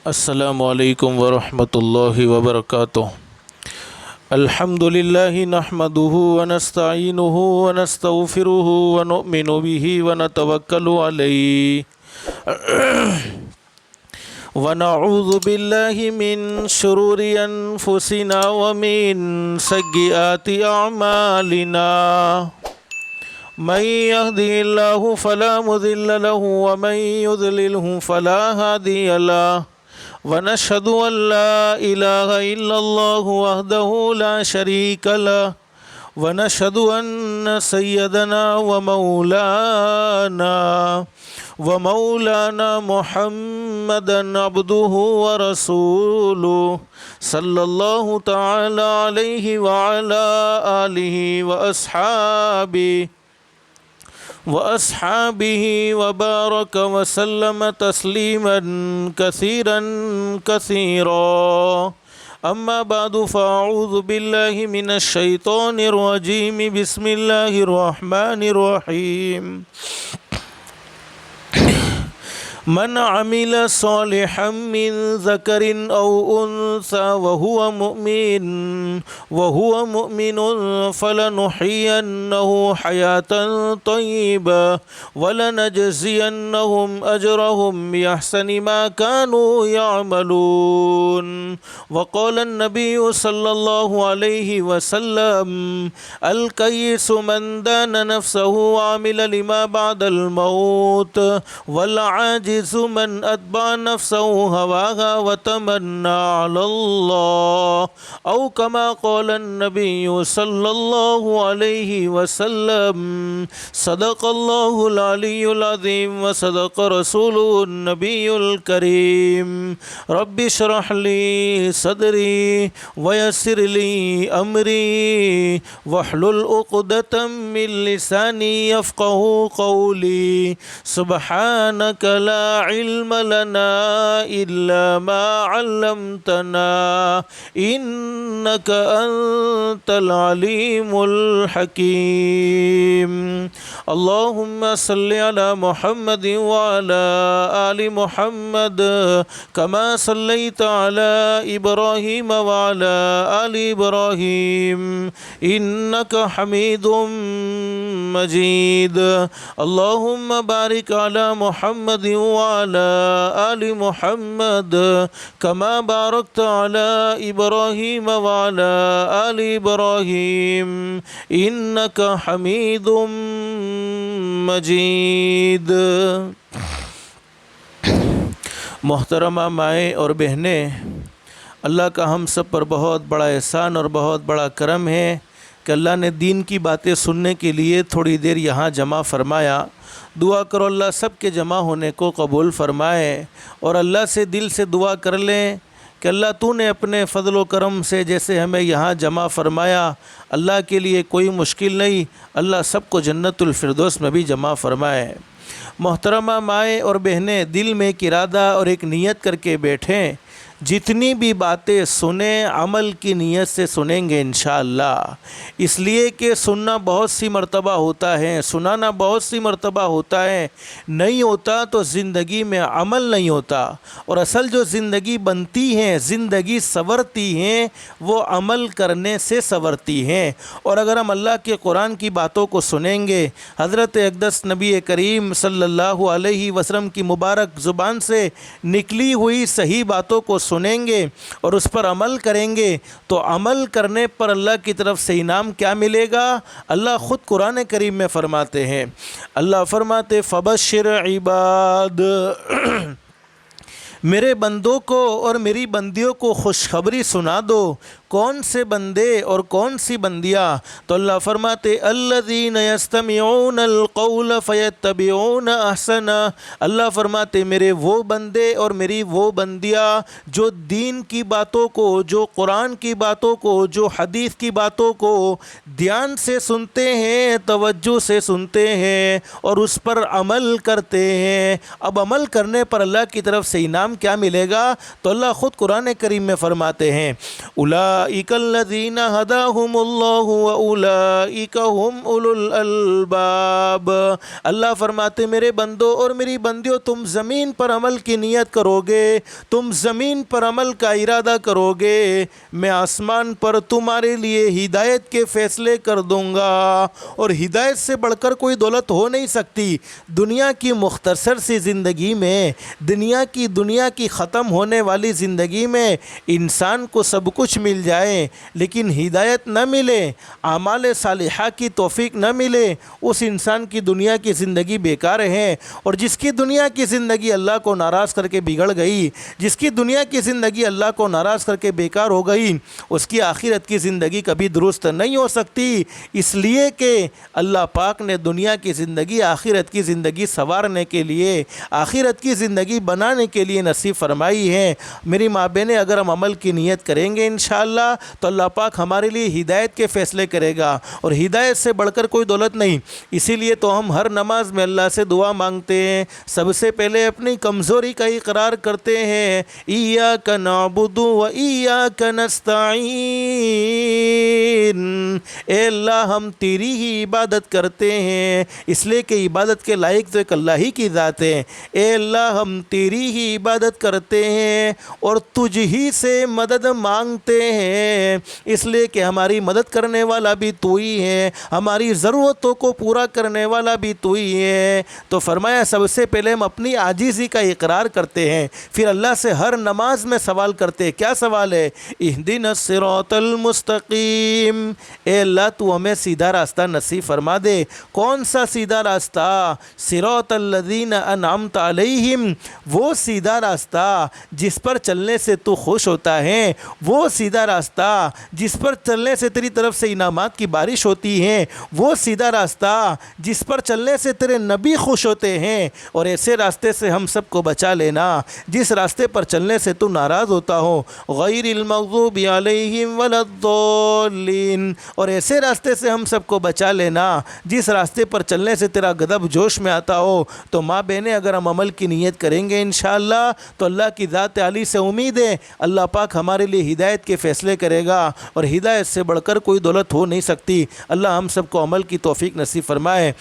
السلام علیکم ورحمۃ اللہ وبرکاتہ۔ الحمد للہ نحمده ونستعینه ونستغفره ونؤمن به ونتوکل علیہ ونعوذ باللہ من شرور انفسنا ومن سیئات اعمالنا من يهده الله فلا مضل له ومن يضلله فلا هادي له ونشهد أن لا إله إلا الله وحده لا شريك له ونشهد أن سيدنا ومولانا محمدا عبده ورسوله صلى الله تعالى عليه وعلى آله وأصحابه وبارك وسلم تسليما كثيرا كثيرا أما بعد فأعوذ بالله من الشيطان الرجيم بسم الله الرحمن الرحيم من عمل صالحا من ذكر أو أنثى وهو مؤمن فلنحيينه حياة طيبة ولنجزينهم أجرهم بأحسن ما كانوا يعملون وقال النبي صلى الله عليه وسلم الكيس من دان نفسه وعمل لما بعد الموت والعاجز من اتبع نفسه هواها وتمنى على الله او كما قال النبي صلى الله عليه وسلم صدق الله العلي العظيم وصدق رسوله النبي الكريم رب اشرح لي صدري ويسر لي امري واحلل عقدة من لساني يفقهوا قولي سبحانك لا علم لنا إلا ما علمتنا إنك أنت العليم الحكيم اللهم صل على محمد وعلى آل محمد كما صليت على إبراهيم وعلى آل إبراهيم إنك حميد مجيد اللهم بارك على محمد وعلى آل محمد كما باركت على إبراهيم وعلى آل إبراهيم إنك حميد مجيد۔ محترمہ مائیں اور بہنیں، اللہ کا ہم سب پر بہت بڑا احسان اور بہت بڑا کرم ہے کہ اللہ نے دین کی باتیں سننے کے لیے تھوڑی دیر یہاں جمع فرمایا۔ دعا کرو اللہ سب کے جمع ہونے کو قبول فرمائے، اور اللہ سے دل سے دعا کر لیں کہ اللہ تو نے اپنے فضل و کرم سے جیسے ہمیں یہاں جمع فرمایا، اللہ کے لیے کوئی مشکل نہیں، اللہ سب کو جنت الفردوس میں بھی جمع فرمائے۔ محترمہ مائیں اور بہنیں، دل میں ایک ارادہ اور ایک نیت کر کے بیٹھیں، جتنی بھی باتیں سنیں عمل کی نیت سے سنیں گے انشاءاللہ، اس لیے کہ سننا بہت سی مرتبہ ہوتا ہے، سنانا بہت سی مرتبہ ہوتا ہے، نہیں ہوتا تو زندگی میں عمل نہیں ہوتا، اور اصل جو زندگی بنتی ہیں، زندگی سنورتی ہیں، وہ عمل کرنے سے سنورتی ہیں۔ اور اگر ہم اللہ کے قرآن کی باتوں کو سنیں گے، حضرت اقدس نبی کریم صلی اللہ علیہ وسلم کی مبارک زبان سے نکلی ہوئی صحیح باتوں کو سنیں گے اور اس پر عمل کریں گے، تو عمل کرنے پر اللہ کی طرف سے انعام کیا ملے گا؟ اللہ خود قرآن کریم میں فرماتے ہیں، اللہ فرماتے فبشر عباد، میرے بندوں کو اور میری بندیوں کو خوشخبری سنا دو۔ کون سے بندے اور کون سی بندیاں؟ تو اللہ فرماتے الذین یستمعون القول فیتبعون احسنہ، اللہ فرماتے میرے وہ بندے اور میری وہ بندیاں جو دین کی باتوں کو، جو قرآن کی باتوں کو، جو حدیث کی باتوں کو دھیان سے سنتے ہیں، توجہ سے سنتے ہیں اور اس پر عمل کرتے ہیں۔ اب عمل کرنے پر اللہ کی طرف سے انعام کیا ملے گا؟ تو اللہ خود قرآن کریم میں فرماتے ہیں اولئک الذین ھداھم اللہ واولئک ھم اولو الالباب۔ اللہ فرماتے میرے بندو اور میری بندیوں، تم زمین پر عمل کی نیت کرو گے، تم زمین پر عمل کا ارادہ کرو گے، میں آسمان پر تمہارے لیے ہدایت کے فیصلے کر دوں گا، اور ہدایت سے بڑھ کر کوئی دولت ہو نہیں سکتی۔ دنیا کی مختصر سی زندگی میں، دنیا کی ختم ہونے والی زندگی میں انسان کو سب کچھ مل جائے لیکن ہدایت نہ ملے، اعمال صالحہ کی توفیق نہ ملے، اس انسان کی دنیا کی زندگی بیکار ہے۔ اور جس کی دنیا کی زندگی اللہ کو ناراض کر کے بگڑ گئی، جس کی دنیا کی زندگی اللہ کو ناراض کر کے بیکار ہو گئی، اس کی آخرت کی زندگی کبھی درست نہیں ہو سکتی، اس لیے کہ اللہ پاک نے دنیا کی زندگی آخرت کی زندگی سنوارنے کے لیے، آخرت کی زندگی بنانے کے لیے نصیب فرمائی ہے۔ میری ماں بہنیں، اگر ہم عمل کی نیت کریں گے انشاءاللہ تو اللہ پاک ہمارے لیے ہدایت کے فیصلے کرے گا، اور ہدایت سے بڑھ کر کوئی دولت نہیں۔ اسی لیے تو ہم ہر نماز میں اللہ سے دعا مانگتے ہیں، سب سے پہلے اپنی کمزوری کا اقرار کرتے ہیں، ایاک نعبد و ایاک نستعین، اے اللہ ہم تیری ہی عبادت کرتے ہیں، اس لیے کہ عبادت کے لائق تو ایک اللہ ہی کی ذات ہے۔ اے اللہ ہم تیری ہی عبادت کرتے ہیں اور تجھ ہی سے مدد مانگتے ہیں، اس لیے کہ ہماری مدد کرنے والا بھی تو ہی ہے، ہماری ضرورتوں کو پورا کرنے والا بھی تو ہی ہے۔ تو فرمایا سب سے پہلے ہم اپنی عاجزی کا اقرار کرتے ہیں، پھر اللہ سے ہر نماز میں سوال کرتے ہیں۔ کیا سوال ہے؟ اہدنا الصراط المستقیم، اے اللہ تو ہمیں سیدھا راستہ نصیب فرما دے۔ کون سا سیدھا راستہ؟ صراط الذین انعمت علیہم، وہ سیدھا راستہ جس پر چلنے سے تو خوش ہوتا ہے، وہ سیدھا راستہ جس پر چلنے سے تیری طرف سے انعامات کی بارش ہوتی ہے، وہ سیدھا راستہ جس پر چلنے سے تیرے نبی خوش ہوتے ہیں، اور ایسے راستے سے ہم سب کو بچا لینا جس راستے پر چلنے سے تو ناراض ہوتا ہو، غیر المغضوب علیہم ولا الضالین، اور ایسے راستے سے ہم سب کو بچا لینا جس راستے پر چلنے سے تیرا غضب جوش میں آتا ہو۔ تو ماں بہنیں، اگر ہم عمل کی نیت کریں گے انشاءاللہ تو اللہ کی ذات عالی سے امید ہے اللہ پاک ہمارے لیے ہدایت کے فیصلے کرے گا، اور ہدایت سے بڑھ کر کوئی دولت ہو نہیں سکتی۔ اللہ ہم سب کو عمل کی توفیق نصیب فرمائے۔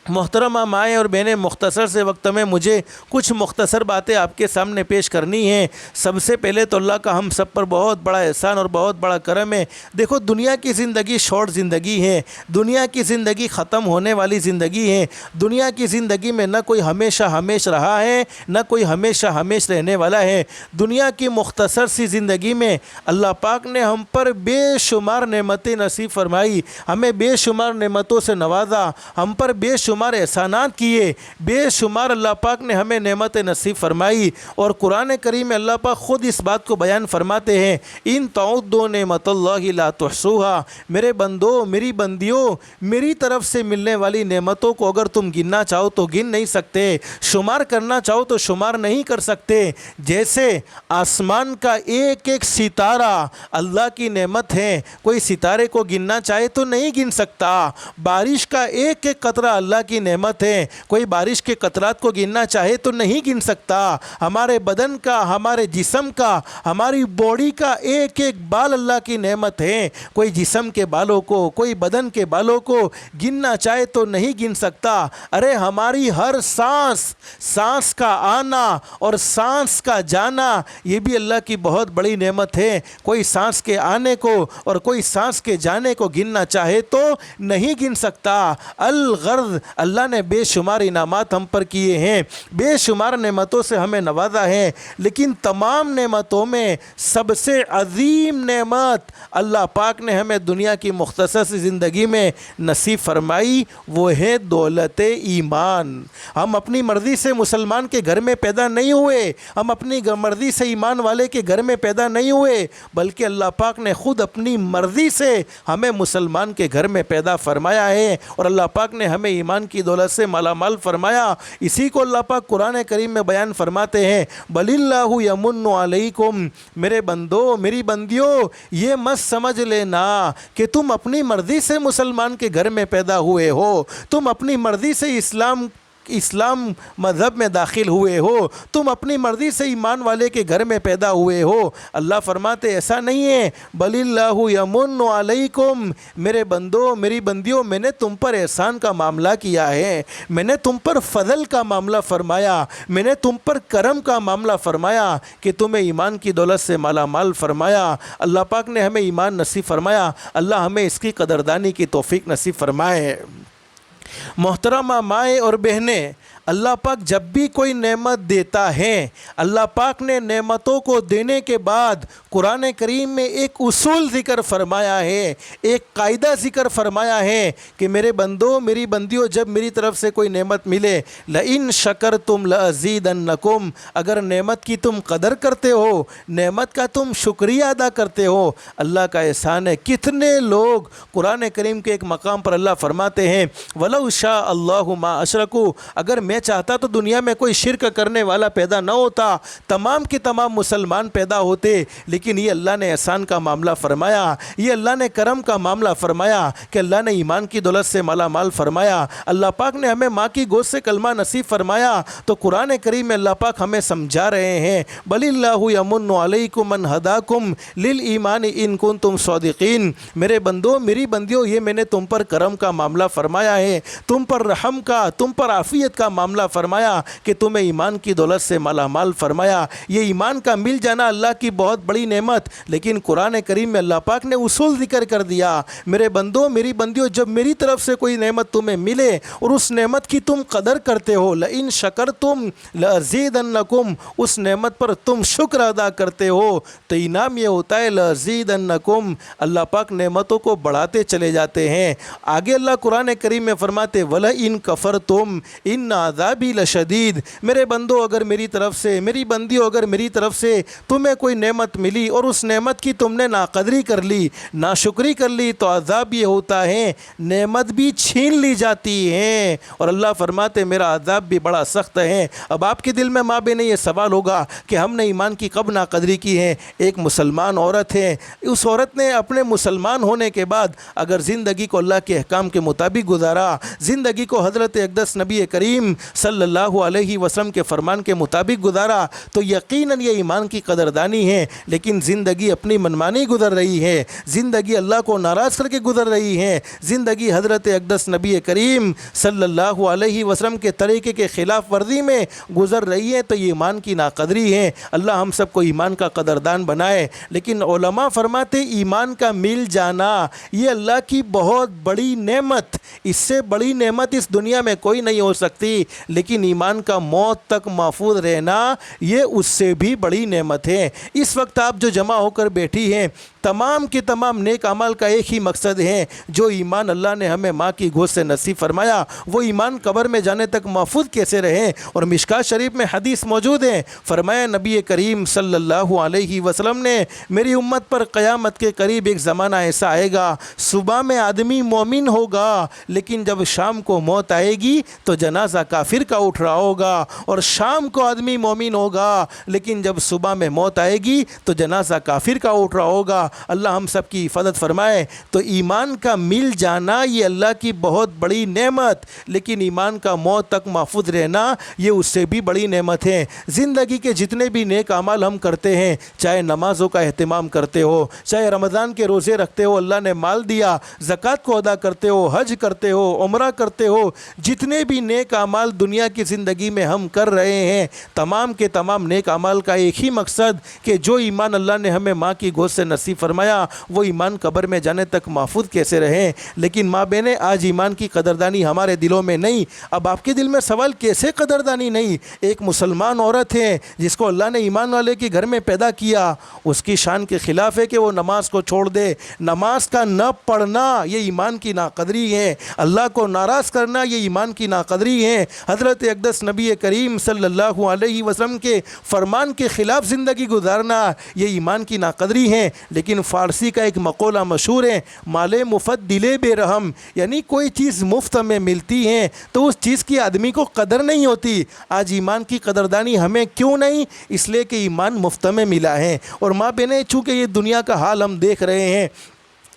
محترمہ مائیں اور بہنیں، مختصر سے وقت میں مجھے کچھ مختصر باتیں آپ کے سامنے پیش کرنی ہیں۔ سب سے پہلے تو اللہ کا ہم سب پر بہت بڑا احسان اور بہت بڑا کرم ہے۔ دیکھو، دنیا کی زندگی شارٹ زندگی ہے، دنیا کی زندگی ختم ہونے والی زندگی ہے، دنیا کی زندگی میں نہ کوئی ہمیشہ ہمیش رہا ہے، نہ کوئی ہمیشہ ہمیش رہنے والا ہے۔ دنیا کی مختصر سی زندگی میں اللہ پاک نے ہم پر بے شمار نعمتیں نصیب فرمائی، ہمیں بے شمار نعمتوں سے نوازا، ہم پر بے شمار احسانات کیے، بے شمار اللہ پاک نے ہمیں نعمت نصیب فرمائی۔ اور قرآن کریم میں اللہ پاک خود اس بات کو بیان فرماتے ہیں، ان تعدوا نعمت اللہ لا تحصوها، میرے بندو، میری بندیوں، میری طرف سے ملنے والی نعمتوں کو اگر تم گننا چاہو تو گن نہیں سکتے، شمار کرنا چاہو تو شمار نہیں کر سکتے۔ جیسے آسمان کا ایک ایک ستارہ اللہ کی نعمت ہے، کوئی ستارے کو گننا چاہے تو نہیں گن سکتا۔ بارش کا ایک ایک قطرہ اللہ کی نعمت ہے، کوئی بارش کے قطرات کو گننا چاہے تو نہیں گن سکتا۔ ہمارے بدن کا، ہمارے جسم کا، ہماری باڈی کا ایک ایک بال اللہ کی نعمت ہے، کوئی جسم کے بالوں کو، کوئی بدن کے بالوں کو گننا چاہے تو نہیں گن سکتا۔ ارے ہماری ہر سانس کا آنا اور سانس کا جانا، یہ بھی اللہ کی بہت بڑی نعمت ہے۔ کوئی سانس کے آنے کو اور کوئی سانس کے جانے کو گننا چاہے تو نہیں گن سکتا۔ الغرض اللہ نے بے شمار انعامات ہم پر کیے ہیں، بے شمار نعمتوں سے ہمیں نوازا ہے، لیکن تمام نعمتوں میں سب سے عظیم نعمت اللہ پاک نے ہمیں دنیا کی مختصر سی زندگی میں نصیب فرمائی، وہ ہے دولت ایمان۔ ہم اپنی مرضی سے مسلمان کے گھر میں پیدا نہیں ہوئے، ہم اپنی مرضی سے ایمان والے کے گھر میں پیدا نہیں ہوئے، بلکہ اللہ پاک نے خود اپنی مرضی سے ہمیں مسلمان کے گھر میں پیدا فرمایا ہے، اور اللہ پاک نے ہمیں ایمان کی دولت سے مالا مال فرمایا۔ اسی کو اللہ پاک قرآن کریم میں بیان فرماتے ہیں، بل اللہ یمن علیکم، میرے بندو، میری بندیوں، یہ مت سمجھ لینا کہ تم اپنی مرضی سے مسلمان کے گھر میں پیدا ہوئے ہو، تم اپنی مرضی سے اسلام اسلام مذہب میں داخل ہوئے ہو، تم اپنی مرضی سے ایمان والے کے گھر میں پیدا ہوئے ہو۔ اللہ فرماتے ایسا نہیں ہے، بل اللہ یمن علیکم، میرے بندو میری بندیوں، میں نے تم پر احسان کا معاملہ کیا ہے، میں نے تم پر فضل کا معاملہ فرمایا، میں نے تم پر کرم کا معاملہ فرمایا کہ تمہیں ایمان کی دولت سے مالا مال فرمایا۔ اللہ پاک نے ہمیں ایمان نصیب فرمایا، اللہ ہمیں اس کی قدردانی کی توفیق نصیب فرمائے۔ محترمہ مائیں اور بہنیں، اللہ پاک جب بھی کوئی نعمت دیتا ہے، اللہ پاک نے نعمتوں کو دینے کے بعد قرآن کریم میں ایک اصول ذکر فرمایا ہے، ایک قاعدہ ذکر فرمایا ہے کہ میرے بندو میری بندیوں، جب میری طرف سے کوئی نعمت ملے، لئن شکرتم لازیدنکم، اگر نعمت کی تم قدر کرتے ہو، نعمت کا تم شکریہ ادا کرتے ہو، اللہ کا احسان ہے۔ کتنے لوگ قرآن کریم کے ایک مقام پر اللہ فرماتے ہیں وَلَوْ شَاءَ اللَّهُ مَا أَشْرَكُوا، اگر میں چاہتا تو دنیا میں کوئی شرک کرنے والا پیدا نہ ہوتا، تمام کے تمام مسلمان پیدا ہوتے، لیکن یہ اللہ نے احسان کا معاملہ فرمایا، یہ اللہ نے کرم کا معاملہ فرمایا کہ اللہ نے ایمان کی دولت سے مالا مال فرمایا، اللہ پاک نے ہمیں ماں کی گود سے کلمہ نصیب فرمایا۔ تو قرآن کریم میں اللہ پاک ہمیں سمجھا رہے ہیں بل اللہ یمن علیکم ان ہداکم للایمان ان کنتم صادقین، میرے بندو میری بندیوں، یہ میں نے تم پر کرم کا معاملہ فرمایا ہے، تم پر رحم کا، تم پر عافیت کا معاملہ فرمایا کہ تمہیں ایمان کی دولت سے مالا مال فرمایا۔ یہ ایمان کا مل جانا اللہ کی بہت بڑی نعمت، لیکن قرآن کریم میں اللہ پاک نے اصول ذکر کر دیا، میرے بندو میری بندیوں، جب میری طرف سے کوئی نعمت تمہیں ملے اور اس نعمت کی تم قدر کرتے ہو، لئن شکرتم لازیدنکم، اس نعمت پر تم شکر ادا کرتے ہو تو انعام یہ ہوتا ہے لازیدنکم، اللہ پاک نعمتوں کو بڑھاتے چلے جاتے ہیں۔ آگے اللہ قرآن کریم میں فرماتے وَلَئِن كَفَرْتُمْ إِنَّ عَذَابِي لَشَدِيدٌ، میرے بندو اگر میری طرف سے، میری بندیوں اگر میری طرف سے تمہیں کوئی نعمت ملی اور اس نعمت کی تم نے ناقدری کر لی، ناشکری کر لی، تو عذاب یہ ہوتا ہے نعمت بھی چھین لی جاتی ہے، اور اللہ فرماتے میرا عذاب بھی بڑا سخت ہے۔ اب آپ کے دل میں ماں بہنیں یہ سوال ہوگا کہ ہم نے ایمان کی کب ناقدری کی ہے؟ ایک مسلمان عورت ہے، اس عورت نے اپنے مسلمان ہونے کے بعد اگر زندگی کو اللہ کے احکام کے مطابق گزارا، زندگی کو حضرت اقدس نبی کریم صلی اللہ علیہ وسلم کے فرمان کے مطابق گزارا، تو یقیناً یہ ایمان کی قدردانی ہے۔ لیکن زندگی اپنی منمانی گزر رہی ہے، زندگی اللہ کو ناراض کر کے گزر رہی ہے، زندگی حضرت اقدس نبی کریم صلی اللہ علیہ وسلم کے طریقے کے خلاف ورزی میں گزر رہی ہے، تو یہ ایمان کی ناقدری ہے۔ اللہ ہم سب کو ایمان کا قدردان بنائے۔ لیکن علماء فرماتے ایمان کا مل جانا یہ اللہ کی بہت بڑی نعمت، اس سے بڑی نعمت اس دنیا میں کوئی نہیں ہو سکتی، لیکن ایمان کا موت تک محفوظ رہنا یہ اس سے بھی بڑی نعمت ہے۔ اس وقت آپ جو جمع ہو کر بیٹھی ہیں، تمام کے تمام نیک عمل کا ایک ہی مقصد ہے، جو ایمان اللہ نے ہمیں ماں کی گود سے نصیب فرمایا وہ ایمان قبر میں جانے تک محفوظ کیسے رہیں۔ اور مشکات شریف میں حدیث موجود ہے، فرمایا نبی کریم صلی اللہ علیہ وسلم نے میری امت پر قیامت کے قریب ایک زمانہ ایسا آئے گا، صبح میں آدمی مومن ہوگا لیکن جب شام کو موت آئے گی تو جنازہ کافر کا اٹھ رہا ہوگا، اور شام کو آدمی مومن ہوگا لیکن جب صبح میں موت آئے گی تو جنازہ کافر کا اٹھ رہا ہوگا۔ اللہ ہم سب کی حفاظت فرمائے۔ تو ایمان کا مل جانا یہ اللہ کی بہت بڑی نعمت، لیکن ایمان کا موت تک محفوظ رہنا یہ اس سے بھی بڑی نعمت ہے۔ زندگی کے جتنے بھی نیک اعمال ہم کرتے ہیں، چاہے نمازوں کا اہتمام کرتے ہو، چاہے رمضان کے روزے رکھتے ہو، اللہ نے مال دیا، زکوٰۃ کو ادا کرتے ہو، حج کرتے ہو، عمرہ کرتے ہو، جتنے بھی نیک اعمال دنیا کی زندگی میں ہم کر رہے ہیں، تمام کے تمام نیک اعمال کا ایک ہی مقصد کہ جو ایمان اللہ نے ہمیں ماں کی گود سے نصیب فرمایا وہ ایمان قبر میں جانے تک محفوظ کیسے رہیں۔ لیکن ماں بہنیں آج ایمان کی قدردانی ہمارے دلوں میں نہیں۔ اب آپ کے دل میں سوال کیسے قدردانی نہیں؟ ایک مسلمان عورت ہے جس کو اللہ نے ایمان والے کے گھر میں پیدا کیا، اس کی شان کے خلاف ہے کہ وہ نماز کو چھوڑ دے۔ نماز کا نہ پڑھنا یہ ایمان کی ناقدری ہے، اللہ کو ناراض کرنا یہ ایمان کی ناقدری ہے، حضرت اقدس نبی کریم صلی اللہ علیہ وسلم کے فرمان کے خلاف زندگی گزارنا یہ ایمان کی ناقدری ہے۔ لیکن فارسی کا ایک مقولہ مشہور ہے، مال مفت دل بے رحم، یعنی کوئی چیز مفت میں ملتی ہے تو اس چیز کی آدمی کو قدر نہیں ہوتی۔ آج ایمان کی قدردانی ہمیں کیوں نہیں؟ اس لیے کہ ایمان مفت میں ملا ہے۔ اور ماں بہنیں چونکہ یہ دنیا کا حال ہم دیکھ رہے ہیں،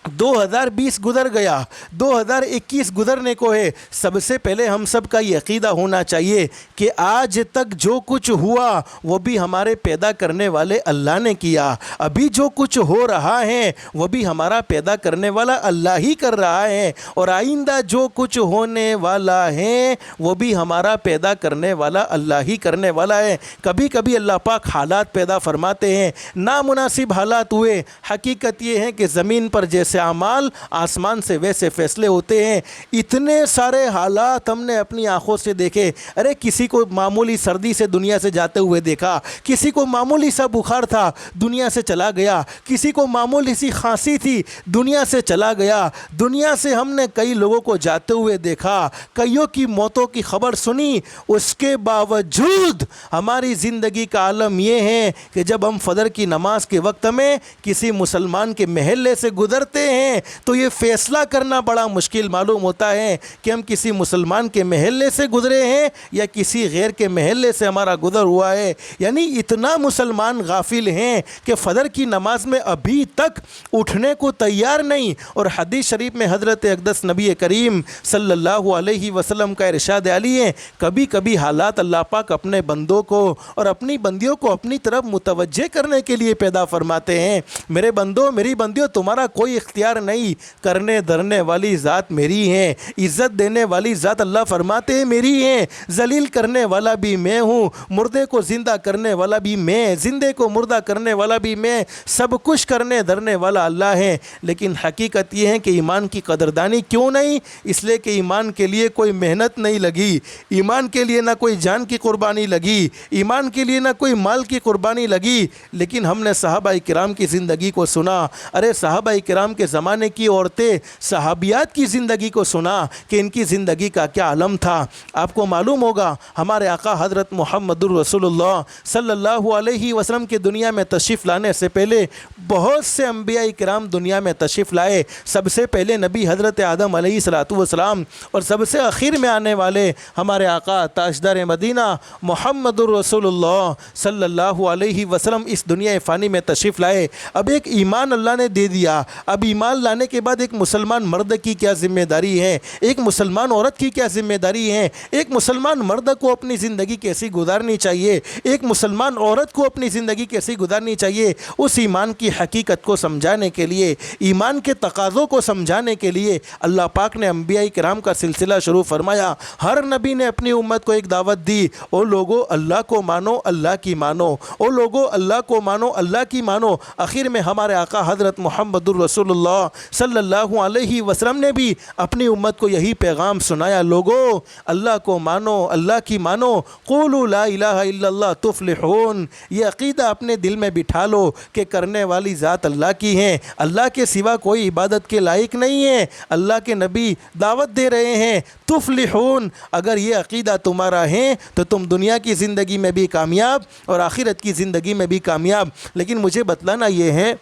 2020 گزر گیا، 2021 گزرنے کو ہے۔ سب سے پہلے ہم سب کا یہ عقیدہ ہونا چاہیے کہ آج تک جو کچھ ہوا وہ بھی ہمارے پیدا کرنے والے اللہ نے کیا، ابھی جو کچھ ہو رہا ہے وہ بھی ہمارا پیدا کرنے والا اللہ ہی کر رہا ہے، اور آئندہ جو کچھ ہونے والا ہے وہ بھی ہمارا پیدا کرنے والا اللہ ہی کرنے والا ہے۔ کبھی کبھی اللہ پاک حالات پیدا فرماتے ہیں، نامناسب حالات ہوئے، حقیقت یہ ہے کہ زمین پر جیسے اعمال آسمان سے ویسے فیصلے ہوتے ہیں۔ اتنے سارے حالات ہم نے اپنی آنکھوں سے دیکھے، ارے کسی کو معمولی سردی سے دنیا سے جاتے ہوئے دیکھا، کسی کو معمولی سا بخار تھا دنیا سے چلا گیا، کسی کو معمولی سی کھانسی تھی دنیا سے چلا گیا۔ دنیا سے ہم نے کئی لوگوں کو جاتے ہوئے دیکھا، کئیوں کی موتوں کی خبر سنی، اس کے باوجود ہماری زندگی کا عالم یہ ہے کہ جب ہم فجر کی نماز کے وقت میں کسی مسلمان کے محلے سے گزرتے ہیں تو یہ فیصلہ کرنا بڑا مشکل معلوم ہوتا ہے کہ ہم کسی مسلمان کے محلے سے گزرے ہیں یا کسی غیر کے محلے سے ہمارا گزر ہوا ہے۔ یعنی اتنا مسلمان غافل ہیں کہ فجر کی نماز میں ابھی تک اٹھنے کو تیار نہیں، اور حدیث شریف میں حضرت اقدس نبی کریم صلی اللہ علیہ وسلم کا ارشاد علی ہے، کبھی کبھی حالات اللہ پاک اپنے بندوں کو اور اپنی بندیوں کو اپنی طرف متوجہ کرنے کے لیے پیدا فرماتے ہیں۔ میرے بندوں، میری بندیوں، تمہارا کوئی اختیار نہیں، کرنے دھرنے والی ذات میری ہے، عزت دینے والی ذات اللہ فرماتے ہیں میری ہے، ذلیل کرنے والا بھی میں ہوں، مردے کو زندہ کرنے والا بھی میں، زندے کو مردہ کرنے والا بھی میں، سب کچھ کرنے دھرنے والا اللہ ہے۔ لیکن حقیقت یہ ہے کہ ایمان کی قدردانی کیوں نہیں؟ اس لیے کہ ایمان کے لیے کوئی محنت نہیں لگی، ایمان کے لیے نہ کوئی جان کی قربانی لگی، ایمان کے لیے نہ کوئی مال کی قربانی لگی۔ لیکن ہم نے صحابہ کرام کی زندگی کو سنا، ارے صحابہ کرام کے زمانے کی عورتیں صحابیات کی زندگی کو سنا کہ ان کی زندگی کا کیا عالم تھا۔ آپ کو معلوم ہوگا ہمارے آقا حضرت محمد الرسول اللہ صلی اللہ علیہ وسلم کی دنیا میں تشریف لانے سے پہلے بہت سے انبیاء کرام دنیا میں تشریف لائے۔ سب سے پہلے نبی حضرت آدم علیہ السلام، اور سب سے آخر میں آنے والے ہمارے آقا تاجدار مدینہ محمد الرسول اللہ صلی اللہ علیہ وسلم اس دنیا فانی میں تشریف لائے۔ اب ایک ایمان اللہ نے دے دیا، اب ایمان لانے کے بعد ایک مسلمان مرد کی کیا ذمہ داری ہے، ایک مسلمان عورت کی کیا ذمہ داری ہے، ایک مسلمان مرد کو اپنی زندگی کیسی گزارنی چاہیے، ایک مسلمان عورت کو اپنی زندگی کیسی گزارنی چاہیے، اس ایمان کی حقیقت کو سمجھانے کے لیے، ایمان کے تقاضوں کو سمجھانے کے لیے اللہ پاک نے انبیاء کرام کا سلسلہ شروع فرمایا۔ ہر نبی نے اپنی امت کو ایک دعوت دی، او لوگو اللہ کو مانو، اللہ کی مانو، او لوگو اللہ کو مانو، اللہ کی مانو۔ آخر میں ہمارے آقا حضرت محمد الرسول اللہ صلی اللہ علیہ وسلم نے بھی اپنی امت کو یہی پیغام سنایا، لوگو اللہ کو مانو، اللہ کی مانو، قولوا لا الہ الا اللہ تفلحون۔ یہ عقیدہ اپنے دل میں بٹھا لو کہ کرنے والی ذات اللہ کی ہے، اللہ کے سوا کوئی عبادت کے لائق نہیں ہے، اللہ کے نبی دعوت دے رہے ہیں، تفلحون۔ اگر یہ عقیدہ تمہارا ہے تو تم دنیا کی زندگی میں بھی کامیاب اور آخرت کی زندگی میں بھی کامیاب۔ لیکن مجھے بتلانا یہ ہے،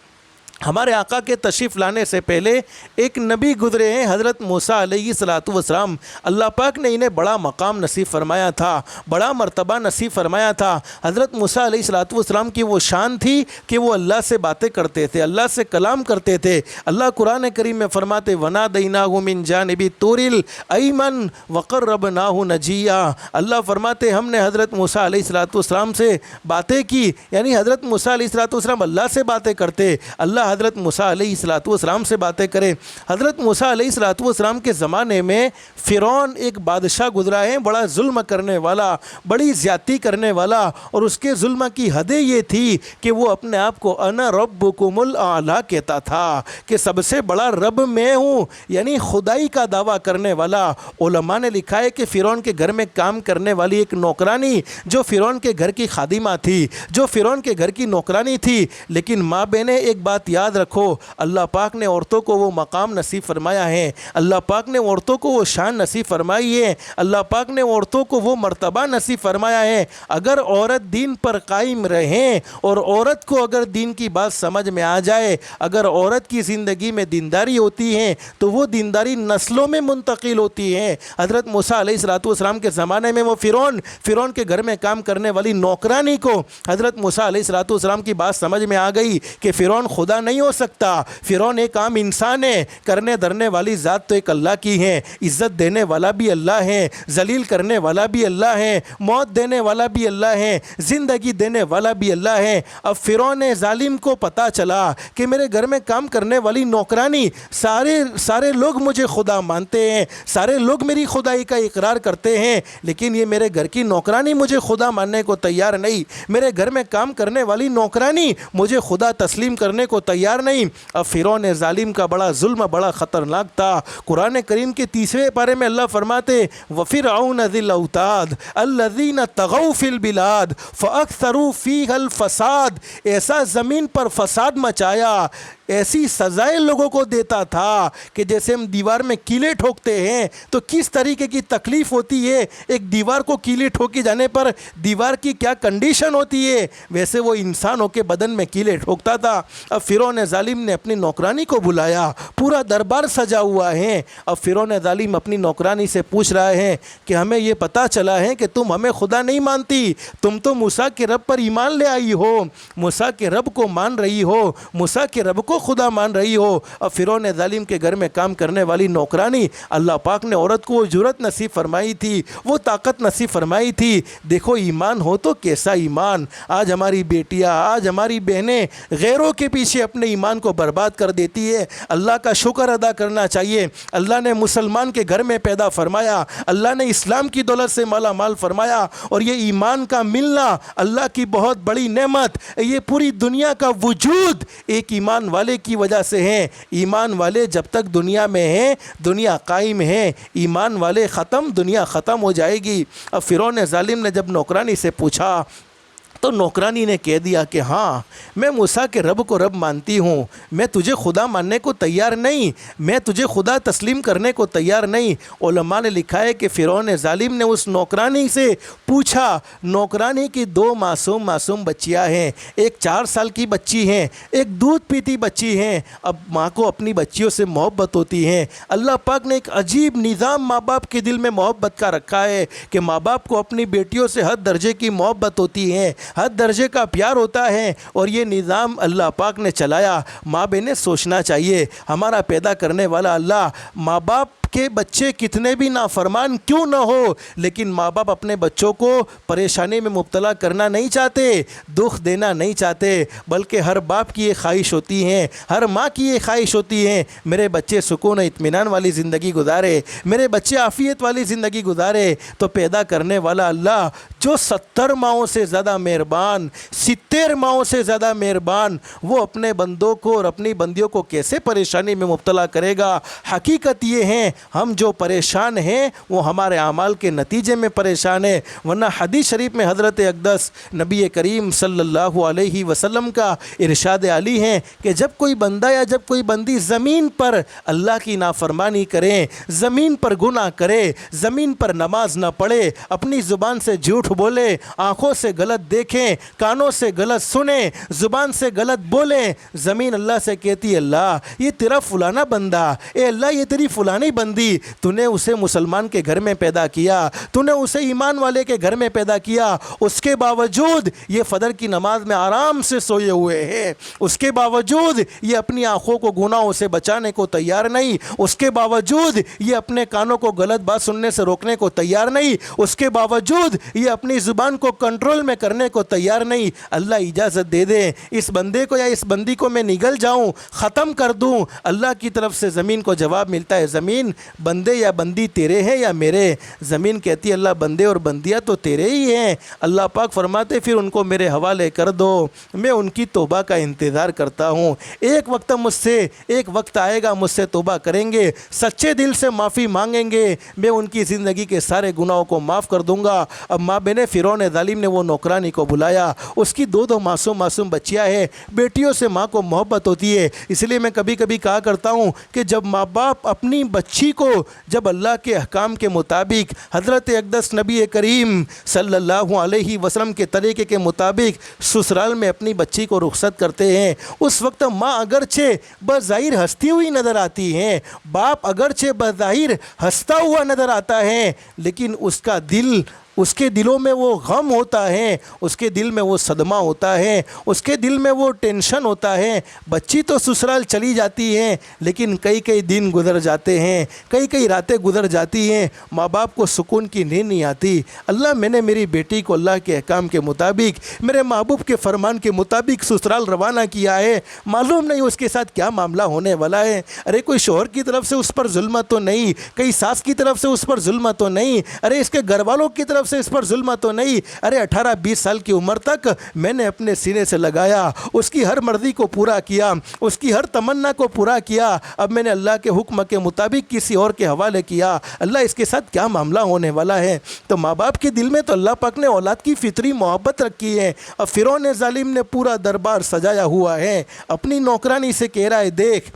ہمارے آقا کے تشریف لانے سے پہلے ایک نبی گزرے ہیں، حضرت موسیٰ علیہ السلام۔ اللہ پاک نے انہیں بڑا مقام نصیب فرمایا تھا، بڑا مرتبہ نصیب فرمایا تھا۔ حضرت موسیٰ علیہ السلام کی وہ شان تھی کہ وہ اللہ سے باتیں کرتے تھے، اللہ سے کلام کرتے تھے۔ اللہ قرآن کریم میں فرماتے وَنَادَيْنَاهُ مِن جَانِبِ الطُّورِ الْأَيْمَنِ وَقَرَّبْنَاهُ نَجِيًّا۔ اللہ فرماتے ہم نے حضرت موسیٰ علیہ السلام سے باتیں کی، یعنی حضرت موسیٰ علیہ السلام اللہ سے باتیں کرتے، اللہ حضرت موسیٰ علیہ السلام سے باتیں کرے۔ حضرت موسیٰ علیہ السلام کے زمانے میں فرعون ایک بادشاہ گزرا ہے، بڑا ظلم کرنے والا، بڑی زیادتی کرنے والا، اور اس کے ظلم کی حدیں یہ تھی کہ وہ اپنے آپ کو انا ربکم الاعلیٰ کہتا تھا کہ سب سے بڑا رب میں ہوں، یعنی خدائی کا دعویٰ کرنے والا۔ علماء نے لکھا ہے کہ فرعون کے گھر میں کام کرنے والی ایک نوکرانی جو فرعون کے گھر کی خادمہ تھی، جو فرعون کے گھر کی نوکرانی تھی، لیکن ماں بہنیں ایک بات یاد رکھو، اللہ پاک نے عورتوں کو وہ مقام نصیب فرمایا ہے، اللہ پاک نے عورتوں کو وہ شان نصیب فرمائی ہے، اللہ پاک نے عورتوں کو وہ مرتبہ نصیب فرمایا ہے۔ اگر عورت دین پر قائم رہیں اور عورت کو اگر دین کی بات سمجھ میں آ جائے، اگر عورت کی زندگی میں دینداری ہوتی ہے تو وہ دینداری نسلوں میں منتقل ہوتی ہے۔ حضرت موسیٰ علیہ السلام کے زمانے میں وہ فرعون کے گھر میں کام کرنے والی نوکرانی کو حضرت موسیٰ علیہ السلام کی بات سمجھ میں آ گئی کہ فرعون خدا خدا نہیں ہو سکتا۔ فرعون ایک عام انسان ہے، کرنے دھرنے والی ذات تو ایک اللہ کی ہے، عزت دینے والا بھی اللہ ہے، ذلیل کرنے والا بھی اللہ ہے، موت دینے والا بھی اللہ ہے، زندگی دینے والا بھی اللہ ہے۔ اب فرعون ظالم کو پتہ چلا کہ میرے گھر میں کام کرنے والی نوکرانی سارے لوگ مجھے خدا مانتے ہیں، سارے لوگ میری خدائی کا اقرار کرتے ہیں، لیکن یہ میرے گھر کی نوکرانی مجھے خدا ماننے کو تیار نہیں، میرے گھر میں کام کرنے والی نوکرانی مجھے خدا تسلیم کرنے کو تیار نہیں۔ اب فرعون ظالم کا بڑا ظلم بڑا خطرناک تھا۔ قرآن کریم کے 30ویں پارے میں اللہ فرماتے وَفِرْعَوْنَ ذِي الْأَوْتَادِ الَّذِينَ طَغَوْا فِي الْبِلَادِ فَأَكْثَرُوا فِيهَا الْفَسَادِ، ایسا زمین پر فساد مچایا، ایسی سزائیں لوگوں کو دیتا تھا کہ جیسے ہم دیوار میں کیلے ٹھوکتے ہیں تو کس طریقے کی تکلیف ہوتی ہے، ایک دیوار کو کیلے ٹھوکی جانے پر دیوار کی کیا کنڈیشن ہوتی ہے، ویسے وہ انسانوں کے بدن میں کیلے ٹھوکتا تھا۔ اب فرعون ظالم نے اپنی نوکرانی کو بلایا، پورا دربار سجا ہوا ہے۔ اب فرعون ظالم اپنی نوکرانی سے پوچھ رہا ہے کہ ہمیں یہ پتہ چلا ہے کہ تم ہمیں خدا نہیں مانتی، تم تو موسیٰ کے رب پر ایمان لے آئی ہو، موسیٰ کے رب کو مان رہی ہو، موسیٰ کے رب کو خدا مان رہی ہو۔ اب فرعون ظالم کے گھر میں کام کرنے والی نوکرانی، اللہ پاک نے عورت کو وہ جرأت نصیب فرمائی تھی، وہ طاقت نصیب فرمائی تھی۔ دیکھو ایمان ہو تو کیسا ایمان، آج ہماری بیٹیاں، آج ہماری بہنیں غیروں کے پیچھے اپنے ایمان کو برباد کر دیتی ہے۔ اللہ کا شکر ادا کرنا چاہیے، اللہ نے مسلمان کے گھر میں پیدا فرمایا، اللہ نے اسلام کی دولت سے مالا مال فرمایا، اور یہ ایمان کا ملنا اللہ کی بہت بڑی نعمت، یہ پوری دنیا کا وجود ایک ایمان والے کی وجہ سے ہے۔ ایمان والے جب تک دنیا میں ہیں دنیا قائم ہے، ایمان والے ختم دنیا ختم ہو جائے گی۔ اب فرعون ظالم نے جب نوکرانی سے پوچھا تو نوکرانی نے کہہ دیا کہ ہاں میں موسیٰ کے رب کو رب مانتی ہوں، میں تجھے خدا ماننے کو تیار نہیں، میں تجھے خدا تسلیم کرنے کو تیار نہیں۔ علماء نے لکھا ہے کہ فرعون ظالم نے اس نوکرانی سے پوچھا، نوکرانی کی 2 معصوم بچیاں ہیں، ایک 4 سال کی بچی ہیں، ایک دودھ پیتی بچی ہیں۔ اب ماں کو اپنی بچیوں سے محبت ہوتی ہے، اللہ پاک نے ایک عجیب نظام ماں باپ کے دل میں محبت کا رکھا ہے کہ ماں باپ کو اپنی بیٹیوں سے حد درجے کی محبت ہوتی ہے، حد درجے کا پیار ہوتا ہے، اور یہ نظام اللہ پاک نے چلایا۔ ماں بہنیں سوچنا چاہیے، ہمارا پیدا کرنے والا اللہ ماں باپ کہ بچے کتنے بھی نافرمان کیوں نہ ہو، لیکن ماں باپ اپنے بچوں کو پریشانی میں مبتلا کرنا نہیں چاہتے، دکھ دینا نہیں چاہتے، بلکہ ہر باپ کی یہ خواہش ہوتی ہے، ہر ماں کی یہ خواہش ہوتی ہے میرے بچے سکون و اطمینان والی زندگی گزارے، میرے بچے عافیت والی زندگی گزارے۔ تو پیدا کرنے والا اللہ جو 70 ماہوں سے زیادہ مہربان، 70 ماہوں سے زیادہ مہربان، وہ اپنے بندوں کو اور اپنی بندیوں کو کیسے پریشانی میں مبتلا کرے گا؟ حقیقت یہ ہے ہم جو پریشان ہیں وہ ہمارے اعمال کے نتیجے میں پریشان ہیں، ورنہ حدیث شریف میں حضرت اقدس نبی کریم صلی اللہ علیہ وسلم کا ارشاد علی ہے کہ جب کوئی بندہ یا جب کوئی بندی زمین پر اللہ کی نافرمانی کرے، زمین پر گناہ کرے، زمین پر نماز نہ پڑھے، اپنی زبان سے جھوٹ بولے، آنکھوں سے غلط دیکھیں، کانوں سے غلط سنیں، زبان سے غلط بولیں، زمین اللہ سے کہتی ہے اللہ یہ تیرا فلانا بندہ، اے اللہ یہ تیری فلانی بندی، تو نے اسے مسلمان کے گھر میں پیدا کیا، تو نے اسے ایمان والے کے گھر میں پیدا کیا، اس کے باوجود یہ فجر کی نماز میں آرام سے سوئے ہوئے ہیں، اس کے باوجود یہ اپنی آنکھوں کو گناہوں سے بچانے کو تیار نہیں، اس کے باوجود یہ اپنے کانوں کو غلط بات سننے سے روکنے کو تیار نہیں، اس کے باوجود یہ اپنی زبان کو کنٹرول میں کرنے کو تیار نہیں۔ اللہ اجازت دے دے اس بندے کو یا اس بندی کو میں نگل جاؤں، ختم کر دوں، اللہ کی طرف سے زمین کو جواب ملتا ہے زمین بندے یا بندی تیرے ہیں یا میرے؟ زمین کہتی ہے اللہ بندے اور بندیاں تو تیرے ہی ہیں۔ اللہ پاک فرماتے پھر ان کو میرے حوالے کر دو، میں ان کی توبہ کا انتظار کرتا ہوں، ایک وقت آئے گا مجھ سے توبہ کریں گے، سچے دل سے معافی مانگیں گے، میں ان کی زندگی کے سارے گناہوں کو معاف کر دوں گا۔ اب ماں بہن فرعون ظالم نے وہ نوکرانی کو بلایا، اس کی 2 معصوم بچیاں ہیں، بیٹیوں سے ماں کو محبت ہوتی ہے، اس لیے میں کبھی کبھی کہا کرتا ہوں کہ جب ماں باپ اپنی بچی کو جب اللہ کے احکام کے مطابق حضرت اقدس نبی کریم صلی اللہ علیہ وسلم کے طریقے کے مطابق سسرال میں اپنی بچی کو رخصت کرتے ہیں، اس وقت ماں اگرچہ بظاہر ہنستی ہوئی نظر آتی ہیں، باپ اگرچہ بظاہر ہنستا ہوا نظر آتا ہے، لیکن اس کا دل اس کے دلوں میں وہ غم ہوتا ہے، اس کے دل میں وہ صدمہ ہوتا ہے، اس کے دل میں وہ ٹینشن ہوتا ہے۔ بچی تو سسرال چلی جاتی ہیں لیکن کئی دن گزر جاتے ہیں، کئی راتیں گزر جاتی ہیں، ماں باپ کو سکون کی نیند نہیں آتی۔ اللہ میں نے میری بیٹی کو اللہ کے احکام کے مطابق، میرے محبوب کے فرمان کے مطابق سسرال روانہ کیا ہے، معلوم نہیں اس کے ساتھ کیا معاملہ ہونے والا ہے۔ ارے کوئی شوہر کی طرف سے اس پر ظلم تو نہیں، کئی ساس کی طرف سے اس پر ظلم تو نہیں، ارے اس کے گھر والوں کی طرف سے اس پر ظلم تو نہیں۔ ارے 18-20 سال کی عمر تک میں نے اپنے سینے سے لگایا، اس کی ہر مرضی کو پورا کیا، اس کی ہر تمنا کو پورا کیا، اب میں نے اللہ کے حکم کے مطابق کسی اور کے حوالے کیا، اللہ اس کے ساتھ کیا معاملہ ہونے والا ہے۔ تو ماں باپ کے دل میں تو اللہ پاک نے اولاد کی فطری محبت رکھی ہے۔ اب فرعون ظالم نے پورا دربار سجایا ہوا ہے، اپنی نوکرانی سے کہہ رہا ہے دیکھ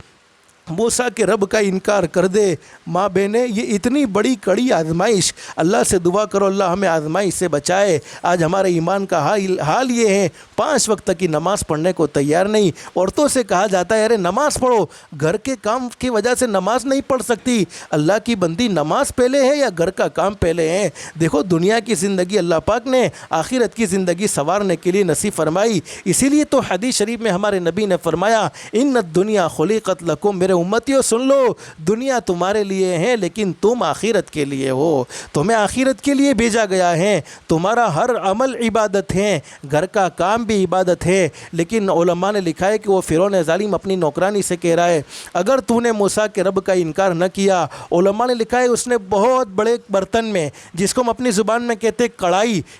موسیٰ کے رب کا انکار کر دے۔ ماں بہنیں یہ اتنی بڑی کڑی آزمائش، اللہ سے دعا کرو اللہ ہمیں آزمائش سے بچائے۔ آج ہمارے ایمان کا حال یہ ہے 5 وقت کی نماز پڑھنے کو تیار نہیں۔ عورتوں سے کہا جاتا ہے ارے نماز پڑھو، گھر کے کام کی وجہ سے نماز نہیں پڑھ سکتی۔ اللہ کی بندی نماز پہلے ہے یا گھر کا کام پہلے ہے؟ دیکھو دنیا کی زندگی اللہ پاک نے آخرت کی زندگی سنوارنے کے لیے نصیب فرمائی، اسی لیے تو حدیث شریف میں ہمارے نبی نے فرمایا ان الدنیا خلقت لکم، میرے امتیوں سن لو، دنیا تمہارے لیے ہے لیکن تم آخرت کے لیے ہو، تمہیں آخرت کے لیے بھیجا گیا ہے، تمہارا ہر عمل عبادت ہے، گھر کا کام بھی عبادت ہے۔ لیکن علماء نے لکھا ہے کہ وہ فرعون ظالم اپنی نوکرانی سے کہہ رہا ہے اگر تو نے موسیٰ کے رب کا انکار نہ کیا، علماء نے لکھا ہے اس نے بہت بڑے برتن میں، جس کو ہم اپنی زبان میں کہتے ہیں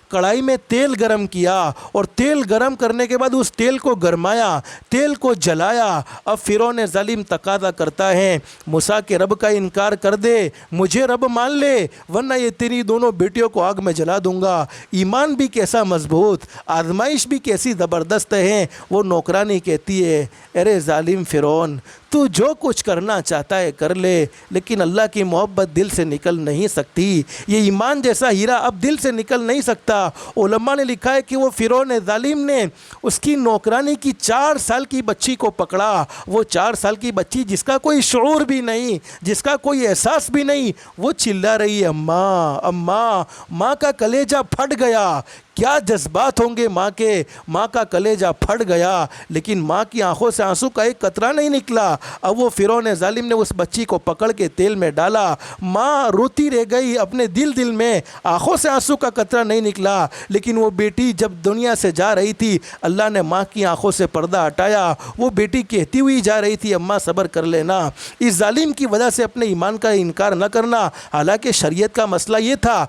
کڑائی میں تیل گرم کیا، اور تیل گرم کرنے کے بعد اس تیل کو گرمایا، تیل کو جلایا۔ اب فرعون ظالم تقاضا کرتا ہے موسیٰ کے رب کا انکار کر دے، مجھے رب مان لے ورنہ یہ تیری دونوں بیٹیوں کو آگ میں جلا دوں گا۔ ایمان بھی کیسا مضبوط، آزمائش بھی کیسی زبردست ہے۔ وہ نوکرانی کہتی ہے ارے ظالم فرعون تو جو کچھ کرنا چاہتا ہے کر لے، لیکن اللہ کی محبت دل سے نکل نہیں سکتی، یہ ایمان جیسا ہیرا اب دل سے نکل نہیں سکتا۔ علماء نے لکھا ہے کہ وہ فرعون ظالم نے اس کی نوکرانی کی 4 سال کی بچی کو پکڑا، وہ 4 سال کی بچی جس کا کوئی شعور بھی نہیں، جس کا کوئی احساس بھی نہیں، وہ چلا رہی ہے اماں اماں، ماں کا کلیجہ پھٹ گیا۔ کیا جذبات ہوں گے ماں کے، ماں کا کلیجہ پھٹ گیا، لیکن ماں کی آنکھوں سے آنسو کا ایک قطرہ نہیں نکلا۔ اب وہ فرعون ظالم نے اس بچی کو پکڑ کے تیل میں ڈالا، ماں روتی رہ گئی اپنے دل میں، آنکھوں سے آنسو کا قطرہ نہیں نکلا۔ لیکن وہ بیٹی جب دنیا سے جا رہی تھی اللہ نے ماں کی آنکھوں سے پردہ ہٹایا، وہ بیٹی کہتی ہوئی جا رہی تھی اماں صبر کر لینا۔ اس ظالم کی وجہ سے اپنے ایمان کا انکار نہ کرنا، حالانکہ شریعت کا مسئلہ یہ تھا،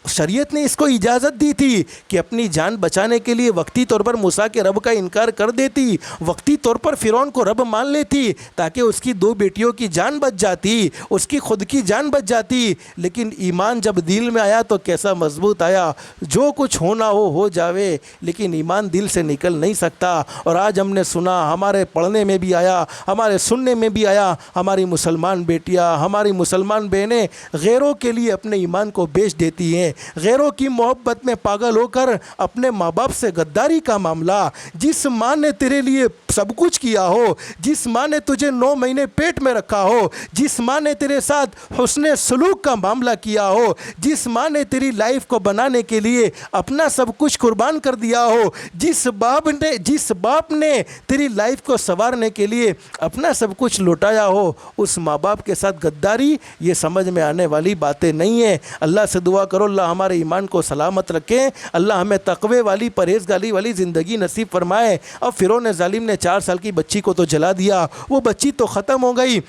شریعت نے اس کو اجازت دی تھی کہ اپنی جان بچانے کے لیے وقتی طور پر موسیٰ کے رب کا انکار کر دیتی، وقتی طور پر فرعون کو رب مان لیتی تاکہ اس کی 2 بیٹیوں کی جان بچ جاتی، اس کی خود کی جان بچ جاتی۔ لیکن ایمان جب دل میں آیا تو کیسا مضبوط آیا، جو کچھ ہونا ہو جاوے، لیکن ایمان دل سے نکل نہیں سکتا۔ اور آج ہم نے سنا، ہمارے پڑھنے میں بھی آیا، ہمارے سننے میں بھی آیا، ہماری مسلمان بیٹیاں، ہماری مسلمان بہنیں غیروں کے لیے اپنے ایمان کو بیچ دیتی ہیں، غیروں کی محبت میں پاگل ہو کر اپنے ماں باپ سے غداری کا معاملہ۔ جس ماں نے تیرے لیے سب کچھ کیا ہو، جس ماں نے تجھے 9 مہینے پیٹ میں رکھا ہو، جس ماں نے تیرے ساتھ حسن سلوک کا معاملہ کیا ہو، جس ماں نے تیری لائف کو بنانے کے لیے اپنا سب کچھ قربان کر دیا ہو، جس باپ نے تیری لائف کو سنوارنے کے لیے اپنا سب کچھ لوٹایا ہو، اس ماں باپ کے ساتھ غداری یہ سمجھ میں آنے والی باتیں نہیں ہیں۔ اللہ سے دعا کرو اللہ ہمارے ایمان کو سلامت رکھے، اللہ ہمیں تقوی والی پرہیزگاری والی زندگی نصیب فرمائے۔ اب فرعون ظالم نے 4 سال کی بچی کو تو جلا دیا، وہ بچی تو ختم ہو گئی۔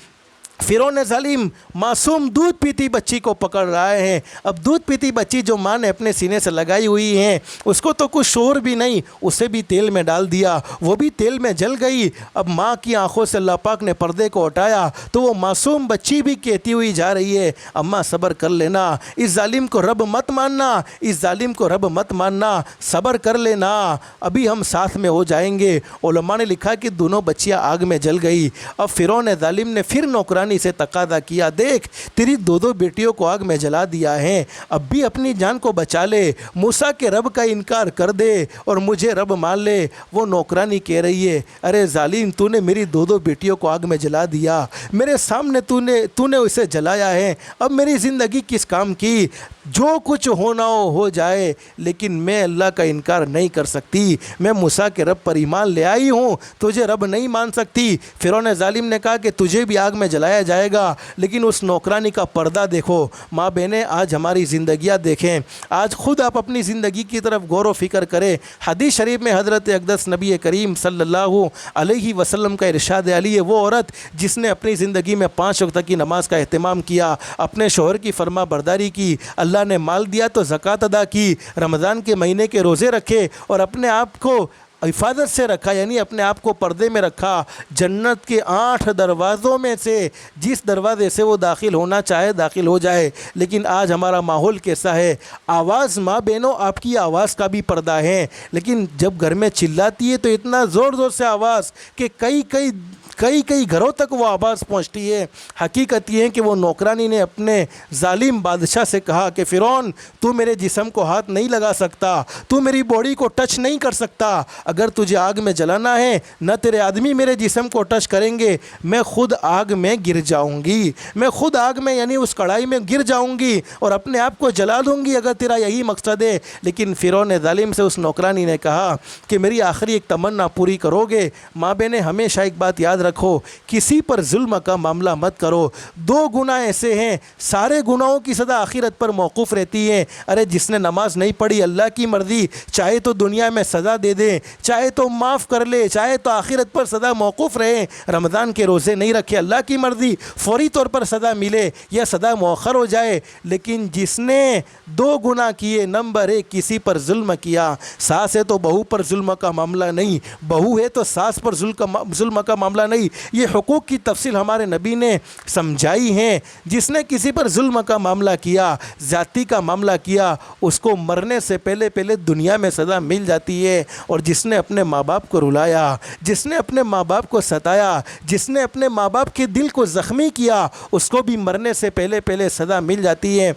فرعون ظالم معصوم دودھ پیتی بچی کو پکڑ رہا ہے۔ اب دودھ پیتی بچی جو ماں نے اپنے سینے سے لگائی ہوئی ہے، اس کو تو کچھ شعور بھی نہیں، اسے بھی تیل میں ڈال دیا، وہ بھی تیل میں جل گئی۔ اب ماں کی آنکھوں سے اللہ پاک نے پردے کو ہٹایا تو وہ معصوم بچی بھی کہتی ہوئی جا رہی ہے اماں صبر کر لینا، اس ظالم کو رب مت ماننا، اس ظالم کو رب مت ماننا، صبر کر لینا، ابھی ہم ساتھ میں ہو جائیں گے۔ علماء نے لکھا کہ دونوں بچیاں آگ میں جل گئی۔ اب فرعون ظالم نے پھر نوکران نورانی سے تقاضا کیا، دیکھ تیری دو دو بیٹیوں کو آگ میں جلا دیا ہے، اب بھی اپنی جان کو بچا لے، موسیٰ کے رب کا انکار کر دے اور مجھے رب مان لے۔ وہ نوکرانی کہہ رہی ہے ارے ظالم، تو نے میری دو دو بیٹیوں کو آگ میں جلا دیا، میرے سامنے تو نے اسے جلایا ہے، اب میری زندگی کس کام کی؟ جو کچھ ہونا ہو جائے، لیکن میں اللہ کا انکار نہیں کر سکتی، میں موسیٰ کے رب پر ایمان لے آئی ہوں، تجھے رب نہیں مان سکتی۔ فرعون ظالم نے کہا کہ تجھے بھی آگ میں جلایا جائے گا، لیکن اس نوکرانی کا پردہ دیکھو۔ ماں بہنیں آج ہماری زندگیاں دیکھیں، آج خود آپ اپنی زندگی کی طرف غور و فکر کریں۔ حدیث شریف میں حضرت اقدس نبی کریم صلی اللہ علیہ وسلم کا ارشاد علی ہے، وہ عورت جس نے اپنی زندگی میں 5 وقت کی نماز کا اہتمام کیا، اپنے شوہر کی فرما برداری کی، اللہ نے مال دیا تو زکوٰۃ ادا کی، رمضان کے مہینے کے روزے رکھے اور اپنے آپ کو حفاظت سے رکھا، یعنی اپنے آپ کو پردے میں رکھا، جنت کے 8 دروازوں میں سے جس دروازے سے وہ داخل ہونا چاہے داخل ہو جائے۔ لیکن آج ہمارا ماحول کیسا ہے؟ آواز، ماں بہنوں آپ کی آواز کا بھی پردہ ہے، لیکن جب گھر میں چلاتی ہے تو اتنا زور زور سے آواز کہ کئی گھروں تک وہ آواز پہنچتی ہے۔ حقیقت یہ ہے کہ وہ نوکرانی نے اپنے ظالم بادشاہ سے کہا کہ فرعون تو میرے جسم کو ہاتھ نہیں لگا سکتا، تو میری باڈی کو ٹچ نہیں کر سکتا، اگر تجھے آگ میں جلانا ہے نہ تیرے آدمی میرے جسم کو ٹچ کریں گے، میں خود آگ میں گر جاؤں گی، میں خود آگ میں یعنی اس کڑھائی میں گر جاؤں گی اور اپنے آپ کو جلا دوں گی اگر تیرا یہی مقصد ہے۔ لیکن فرعون ظالم سے اس نوکرانی نے کہا کہ میری آخری ایک تمنا پوری کرو گے؟ ماں بہنیں ہمیشہ ایک بات یاد رکھو، کسی پر ظلم کا معاملہ مت کرو۔ 2 گناہ ایسے ہیں، سارے گناہوں کی سزا آخرت پر موقوف رہتی ہے۔ ارے جس نے نماز نہیں پڑھی، اللہ کی مرضی، چاہے تو دنیا میں سزا دے دے، چاہے تو معاف کر لے، چاہے تو آخرت پر سزا موقوف رہے۔ رمضان کے روزے نہیں رکھے، اللہ کی مرضی، فوری طور پر سزا ملے یا سزا مؤخر ہو جائے۔ لیکن جس نے 2 گناہ کیے، نمبر 1 کسی پر ظلم کیا، ساس ہے تو بہو پر ظلم کا معاملہ نہیں، بہو ہے تو ساس پر ظلم کا معاملہ نہیں، یہ حقوق کی تفصیل ہمارے نبی نے سمجھائی ہیں۔ جس نے کسی پر ظلم کا معاملہ کیا، زیادتی کا معاملہ کیا، اس کو مرنے سے پہلے دنیا میں سزا مل جاتی ہے۔ اور جس نے اپنے ماں باپ کو رلایا، جس نے اپنے ماں باپ کو ستایا، جس نے اپنے ماں باپ کے دل کو زخمی کیا، اس کو بھی مرنے سے پہلے سزا مل جاتی ہے۔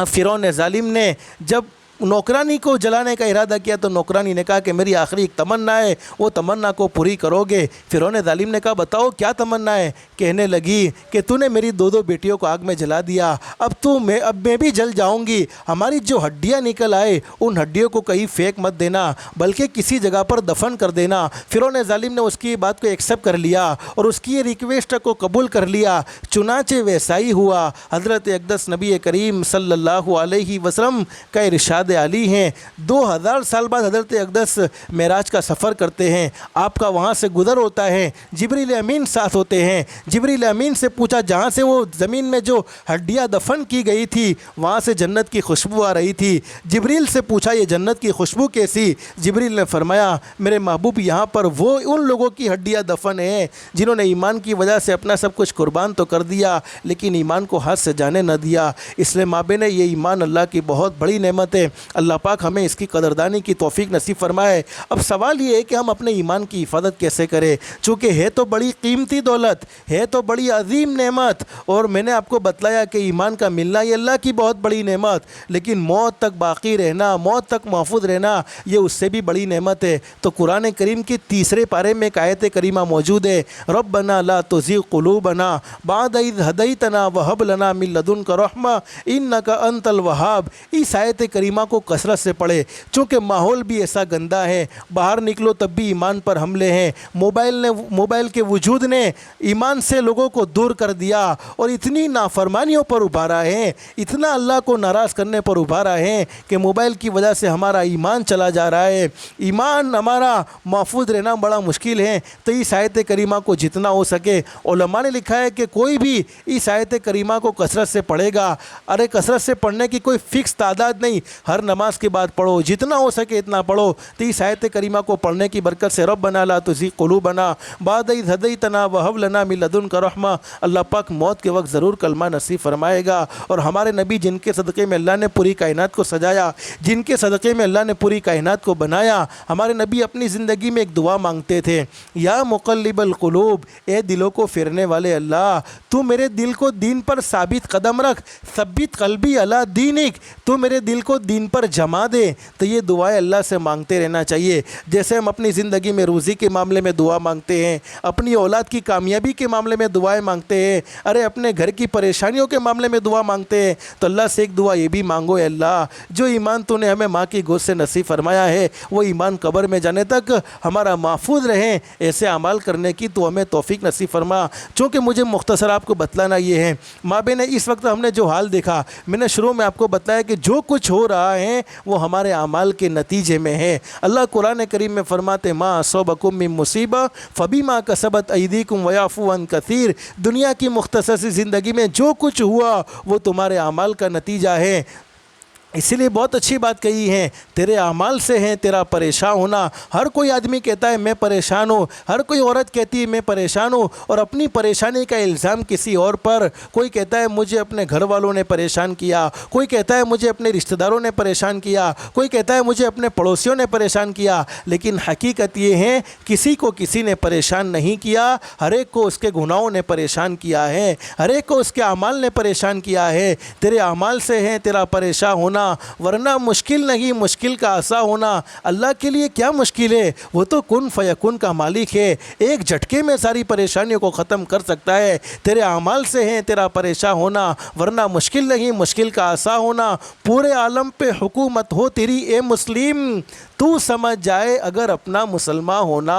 فرعون ظالم نے جب نوکرانی کو جلانے کا ارادہ کیا تو نوکرانی نے کہا کہ میری آخری ایک تمنا ہے، وہ تمنا کو پوری کرو گے؟ فرعون ظالم نے کہا بتاؤ کیا تمنا ہے؟ کہنے لگی کہ تو نے میری 2 بیٹیوں کو آگ میں جلا دیا، اب میں بھی جل جاؤں گی، ہماری جو ہڈیاں نکل آئے ان ہڈیوں کو کہیں پھینک مت دینا، بلکہ کسی جگہ پر دفن کر دینا۔ فرعون ظالم نے اس کی بات کو ایکسیپٹ کر لیا اور اس کی ریکویسٹ کو قبول کر لیا، چنانچہ ویسا ہی ہوا۔ حضرت اقدس نبی کریم صلی اللہ علیہ وسلم کا ارشاد علی ہیں، 2000 سال بعد حضرت اقدس معراج کا سفر کرتے ہیں، آپ کا وہاں سے گزر ہوتا ہے، جبریل امین ساتھ ہوتے ہیں۔ جبریل امین سے پوچھا جہاں سے وہ زمین میں جو ہڈیاں دفن کی گئی تھی وہاں سے جنت کی خوشبو آ رہی تھی۔ جبریل سے پوچھا یہ جنت کی خوشبو کیسی؟ جبریل نے فرمایا میرے محبوب یہاں پر وہ ان لوگوں کی ہڈیاں دفن ہیں جنہوں نے ایمان کی وجہ سے اپنا سب کچھ قربان تو کر دیا لیکن ایمان کو ہاتھ سے جانے نہ دیا۔ اس لیے ماں بہنیں یہ ایمان اللہ کی بہت بڑی نعمت ہے، اللہ پاک ہمیں اس کی قدردانی کی توفیق نصیب فرمائے۔ اب سوال یہ ہے کہ ہم اپنے ایمان کی حفاظت کیسے کریں، چونکہ ہے تو بڑی قیمتی دولت، ہے تو بڑی عظیم نعمت، اور میں نے آپ کو بتلایا کہ ایمان کا ملنا یہ اللہ کی بہت بڑی نعمت، لیکن موت تک باقی رہنا، موت تک محفوظ رہنا یہ اس سے بھی بڑی نعمت ہے۔ تو قرآن کریم کی 3 پارے میں ایک آیت کریمہ موجود ہے، ربنا لا تزغ قلوبنا بعد اذ ہدیتنا وہب لنا من لدنک رحمہ انک انت الوہاب۔ اس آیت کریمہ کو کثرت سے پڑھے، چونکہ ماحول بھی ایسا گندا ہے، باہر نکلو تب بھی ایمان پر حملے ہیں، موبائل کے وجود نے ایمان سے لوگوں کو دور کر دیا اور اتنی نافرمانیوں پر ابھارا ہے، اتنا اللہ کو ناراض کرنے پر ابھارا ہے کہ موبائل کی وجہ سے ہمارا ایمان چلا جا رہا ہے، ایمان ہمارا محفوظ رہنا بڑا مشکل ہے۔ تو اس آیت کریمہ کو جتنا ہو سکے، علماء نے لکھا ہے کہ کوئی بھی اس آیت کریمہ کو کثرت سے پڑھے گا، ارے کثرت سے پڑھنے کی کوئی فکس تعداد نہیں، ہر نماز کے بعد پڑھو، جتنا ہو سکے اتنا پڑھو۔ تو اس آیت کریمہ کو پڑھنے کی برکت سے ربنا لا تزغ قلوبنا بعد اذ ہدیتنا وہب لنا من لدنک رحمہ، اللہ پاک موت کے وقت ضرور کلمہ نصیب فرمائے گا۔ اور ہمارے نبی جن کے صدقے میں اللہ نے پوری کائنات کو سجایا، جن کے صدقے میں اللہ نے پوری کائنات کو بنایا، ہمارے نبی اپنی زندگی میں ایک دعا مانگتے تھے، یا مقلب القلوب، اے دلوں کو پھیرنے والے اللہ، تو میرے دل کو دین پر ثابت قدم رکھ، ثبت قلبی علی دینک، تو میرے دل کو دین پر جما دے۔ تو یہ دعائیں اللہ سے مانگتے رہنا چاہیے۔ جیسے ہم اپنی زندگی میں روزی کے معاملے میں دعا مانگتے ہیں، اپنی اولاد کی کامیابی کے معاملے میں دعائیں مانگتے ہیں، ارے اپنے گھر کی پریشانیوں کے معاملے میں دعا مانگتے ہیں، تو اللہ سے ایک دعا یہ بھی مانگو، اے اللہ جو ایمان تو نے ہمیں ماں کی گود سے نصیب فرمایا ہے، وہ ایمان قبر میں جانے تک ہمارا محفوظ رہیں، ایسے اعمال کرنے کی تو ہمیں توفیق نصیب فرما۔ چونکہ مجھے مختصر آپ کو بتلانا یہ ہے، مابین اس وقت ہم نے جو حال دیکھا، میں نے شروع میں آپ کو بتایا کہ جو کچھ ہو رہا ہے وہ ہمارے اعمال کے نتیجے میں ہے۔ اللہ قرآن کریم میں فرماتے ما اصابکم من مصیبہ فبما کسبت ایدیکم ویعفو عن کثیر، دنیا کی مختصر سی زندگی میں جو کچھ ہوا وہ تمہارے اعمال کا نتیجہ ہے۔ اسی لیے بہت اچھی بات کہی ہے، تیرے اعمال سے ہیں تیرا پریشان ہونا۔ ہر کوئی آدمی کہتا ہے میں پریشان ہوں، ہر کوئی عورت کہتی ہے میں پریشان ہوں، اور اپنی پریشانی کا الزام کسی اور پر۔ کوئی کہتا ہے مجھے اپنے گھر والوں نے پریشان کیا، کوئی کہتا ہے مجھے اپنے رشتہ داروں نے پریشان کیا، کوئی کہتا ہے مجھے اپنے پڑوسیوں نے پریشان کیا، لیکن حقیقت یہ ہے کسی کو کسی نے پریشان نہیں کیا، ہر ایک کو اس کے گناہوں نے پریشان کیا ہے، ہر ایک کو اس کے اعمال نے پریشان کیا ہے۔ تیرے اعمال سے ہیں تیرا پریشان ہونا، ورنہ مشکل نہیں، مشکل کا آسا ہونا۔ اللہ کے لیے کیا مشکل ہے، وہ تو کن فیکن کا مالک ہے، ایک جھٹکے میں ساری پریشانیوں کو ختم کر سکتا ہے۔ تیرے اعمال سے ہیں تیرا پریشان ہونا، ورنہ مشکل نہیں، مشکل کا آسا ہونا۔ پورے عالم پہ حکومت ہو تیری اے مسلم، تو سمجھ جائے اگر اپنا مسلمان ہونا۔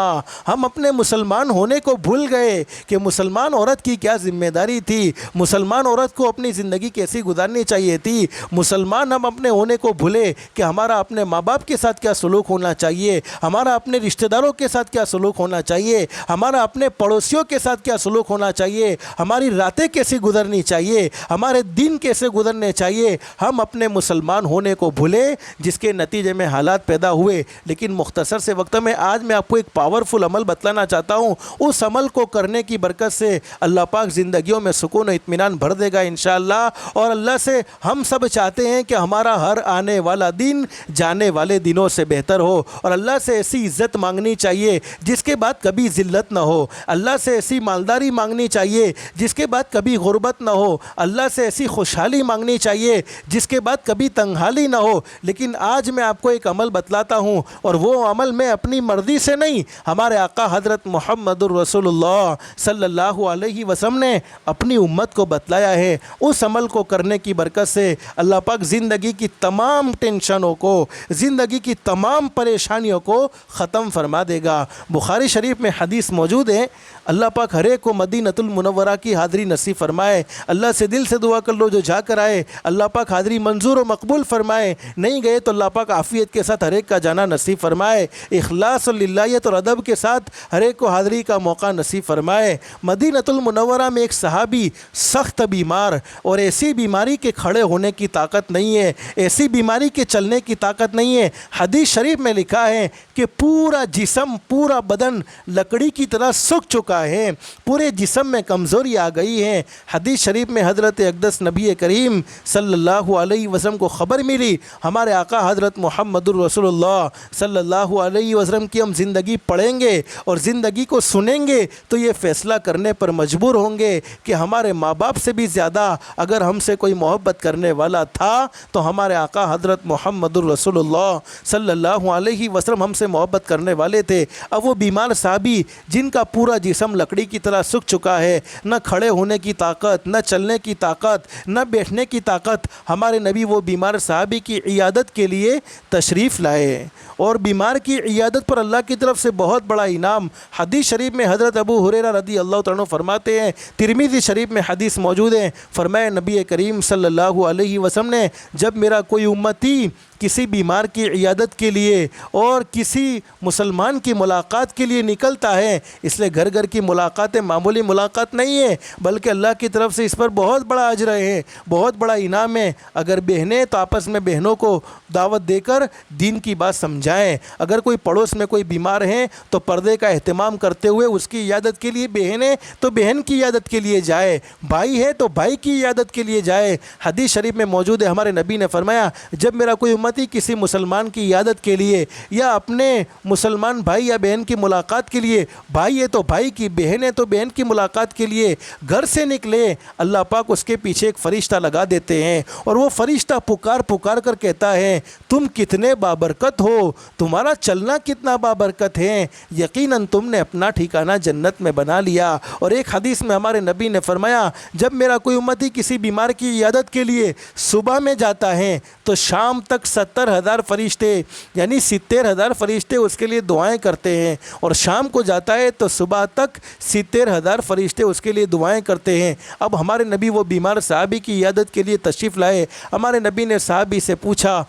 ہم اپنے مسلمان ہونے کو بھول گئے کہ مسلمان عورت کی کیا ذمہ داری تھی، مسلمان عورت کو اپنی زندگی کیسی گزارنی چاہیے تھی۔ مسلمان ہم اپنے ہونے کو بھولے کہ ہمارا اپنے ماں باپ کے ساتھ کیا سلوک ہونا چاہیے، ہمارا اپنے رشتہ داروں کے ساتھ کیا سلوک ہونا چاہیے، ہمارا اپنے پڑوسیوں کے ساتھ کیا سلوک ہونا چاہیے، ہماری راتیں کیسی گزرنی چاہیے، ہمارے دن کیسے گزرنے چاہیے۔ ہم اپنے مسلمان ہونے کو بھولے، جس کے نتیجے میں حالات پیدا ہوئے۔ لیکن مختصر سے وقت میں آج میں آپ کو ایک پاورفل عمل بتلانا چاہتا ہوں، اس عمل کو کرنے کی برکت سے اللہ پاک زندگیوں میں سکون و اطمینان بھر دے گا انشاءاللہ۔ اور اللہ سے ہم سب چاہتے ہیں کہ ہمارا ہر آنے والا دن جانے والے دنوں سے بہتر ہو، اور اللہ سے ایسی عزت مانگنی چاہیے جس کے بعد کبھی ذلت نہ ہو، اللہ سے ایسی مالداری مانگنی چاہیے جس کے بعد کبھی غربت نہ ہو، اللہ سے ایسی خوشحالی مانگنی چاہیے جس کے بعد کبھی تنگحالی نہ ہو۔ لیکن آج میں آپ کو ایک عمل بتلاتا ہوں، اور وہ عمل میں اپنی مرضی سے نہیں، ہمارے آقا حضرت محمد الرسول اللہ صلی اللہ علیہ وسلم نے اپنی امت کو بتلایا ہے۔ اس عمل کو کرنے کی برکت سے اللہ پاک زندگی کی تمام ٹینشنوں کو، زندگی کی تمام پریشانیوں کو ختم فرما دے گا۔ بخاری شریف میں حدیث موجود ہے، اللہ پاک ہر ایک کو مدینۃ المنورہ کی حاضری نصیب فرمائے۔ اللہ سے دل سے دعا کر لو، جو جا کر آئے اللہ پاک حاضری منظور و مقبول فرمائے، نہیں گئے تو اللہ پاک عافیت کے ساتھ ہر ایک کا جانا نصیب فرمائے، اخلاص اور للہیت اور ادب کے ساتھ ہر ایک کو حاضری کا موقع نصیب فرمائے۔ مدینۃ المنورہ میں ایک صحابی سخت بیمار، اور ایسی بیماری کے کھڑے ہونے کی طاقت نہیں ہے، ایسی بیماری کے چلنے کی طاقت نہیں ہے۔ حدیث شریف میں لکھا ہے کہ پورا جسم، پورا بدن لکڑی کی طرح سوکھ چکا ہے، پورے جسم میں کمزوری آ گئی ہے۔ حدیث شریف میں حضرت اقدس نبی کریم صلی اللہ علیہ وسلم کو خبر ملی، ہمارے آقا حضرت محمد الرسول اللہ صلی اللہ علیہ وسلم کی ہم زندگی پڑھیں گے اور زندگی کو سنیں گے تو یہ فیصلہ کرنے پر مجبور ہوں گے کہ ہمارے ماں باپ سے بھی زیادہ اگر ہم سے کوئی محبت کرنے والا تھا تو ہمارے آقا حضرت محمد الرسول اللہ صلی اللہ علیہ وسلم ہم سے محبت کرنے والے تھے۔ اب وہ بیمار صحابی جن کا پورا جسم لکڑی کی طرح سوکھ چکا ہے، نہ کھڑے ہونے کی طاقت، نہ چلنے کی طاقت، نہ بیٹھنے کی طاقت، ہمارے نبی وہ بیمار صحابی کی عیادت کے لیے تشریف لائے، اور بیمار کی عیادت پر اللہ کی طرف سے بہت بڑا انعام۔ حدیث شریف میں حضرت ابو ہریرہ رضی اللہ تعالیٰ عنہ فرماتے ہیں، ترمذی شریف میں حدیث موجود ہے، فرمایا نبی کریم صلی اللہ علیہ وسلم نے جب میرا کوئی امتی کسی بیمار کی عیادت کے لیے اور کسی مسلمان کی ملاقات کے لیے نکلتا ہے، اس لیے گھر گھر کی ملاقاتیں معمولی ملاقات نہیں ہے، بلکہ اللہ کی طرف سے اس پر بہت بڑا اجر ہے، بہت بڑا انعام ہے۔ اگر بہنیں تو آپس میں بہنوں کو دعوت دے کر دین کی بات سمجھائیں۔ اگر کوئی پڑوس میں کوئی بیمار ہیں تو پردے کا اہتمام کرتے ہوئے اس کی عیادت کے لیے، بہنیں تو بہن کی عیادت کے لیے جائے، بھائی ہے تو بھائی کی عیادت کے لیے جائے۔ حدیث شریف میں موجود ہے، ہمارے نبی نے فرمایا جب میرا کوئی امتی کسی مسلمان کی عیادت کے لیے یا اپنے مسلمان بھائی یا بہن کی ملاقات کے لیے، بھائی ہے تو بھائی کی، بہن ہے تو بہن کی ملاقات کے لیے گھر سے نکلے، اللہ پاک اس کے پیچھے ایک فرشتہ لگا دیتے ہیں اور وہ فرشتہ پکار پکار کر کہتا ہے تم کتنے بابرکت ہو، تمہارا چلنا کتنا بابرکت ہے، یقیناً تم نے اپنا ٹھکانہ جنت میں بنا لیا۔ اور ایک حدیث میں ہمارے نبی نے فرمایا جب میرا کوئی امتی کسی بیمار کی عیادت کے لیے صبح میں جاتا ہے تو شام تک 70,000 فرشتے یعنی 70,000 فرشتے اس کے لیے دعائیں کرتے ہیں، اور شام کو جاتا ہے تو صبح تک 70,000 فرشتے اس کے لیے دعائیں کرتے ہیں۔ اب ہمارے نبی وہ بیمار صحابی کی عیادت کے لیے تشریف لائے، ہمارے نبی نے صحابی سے پوچھا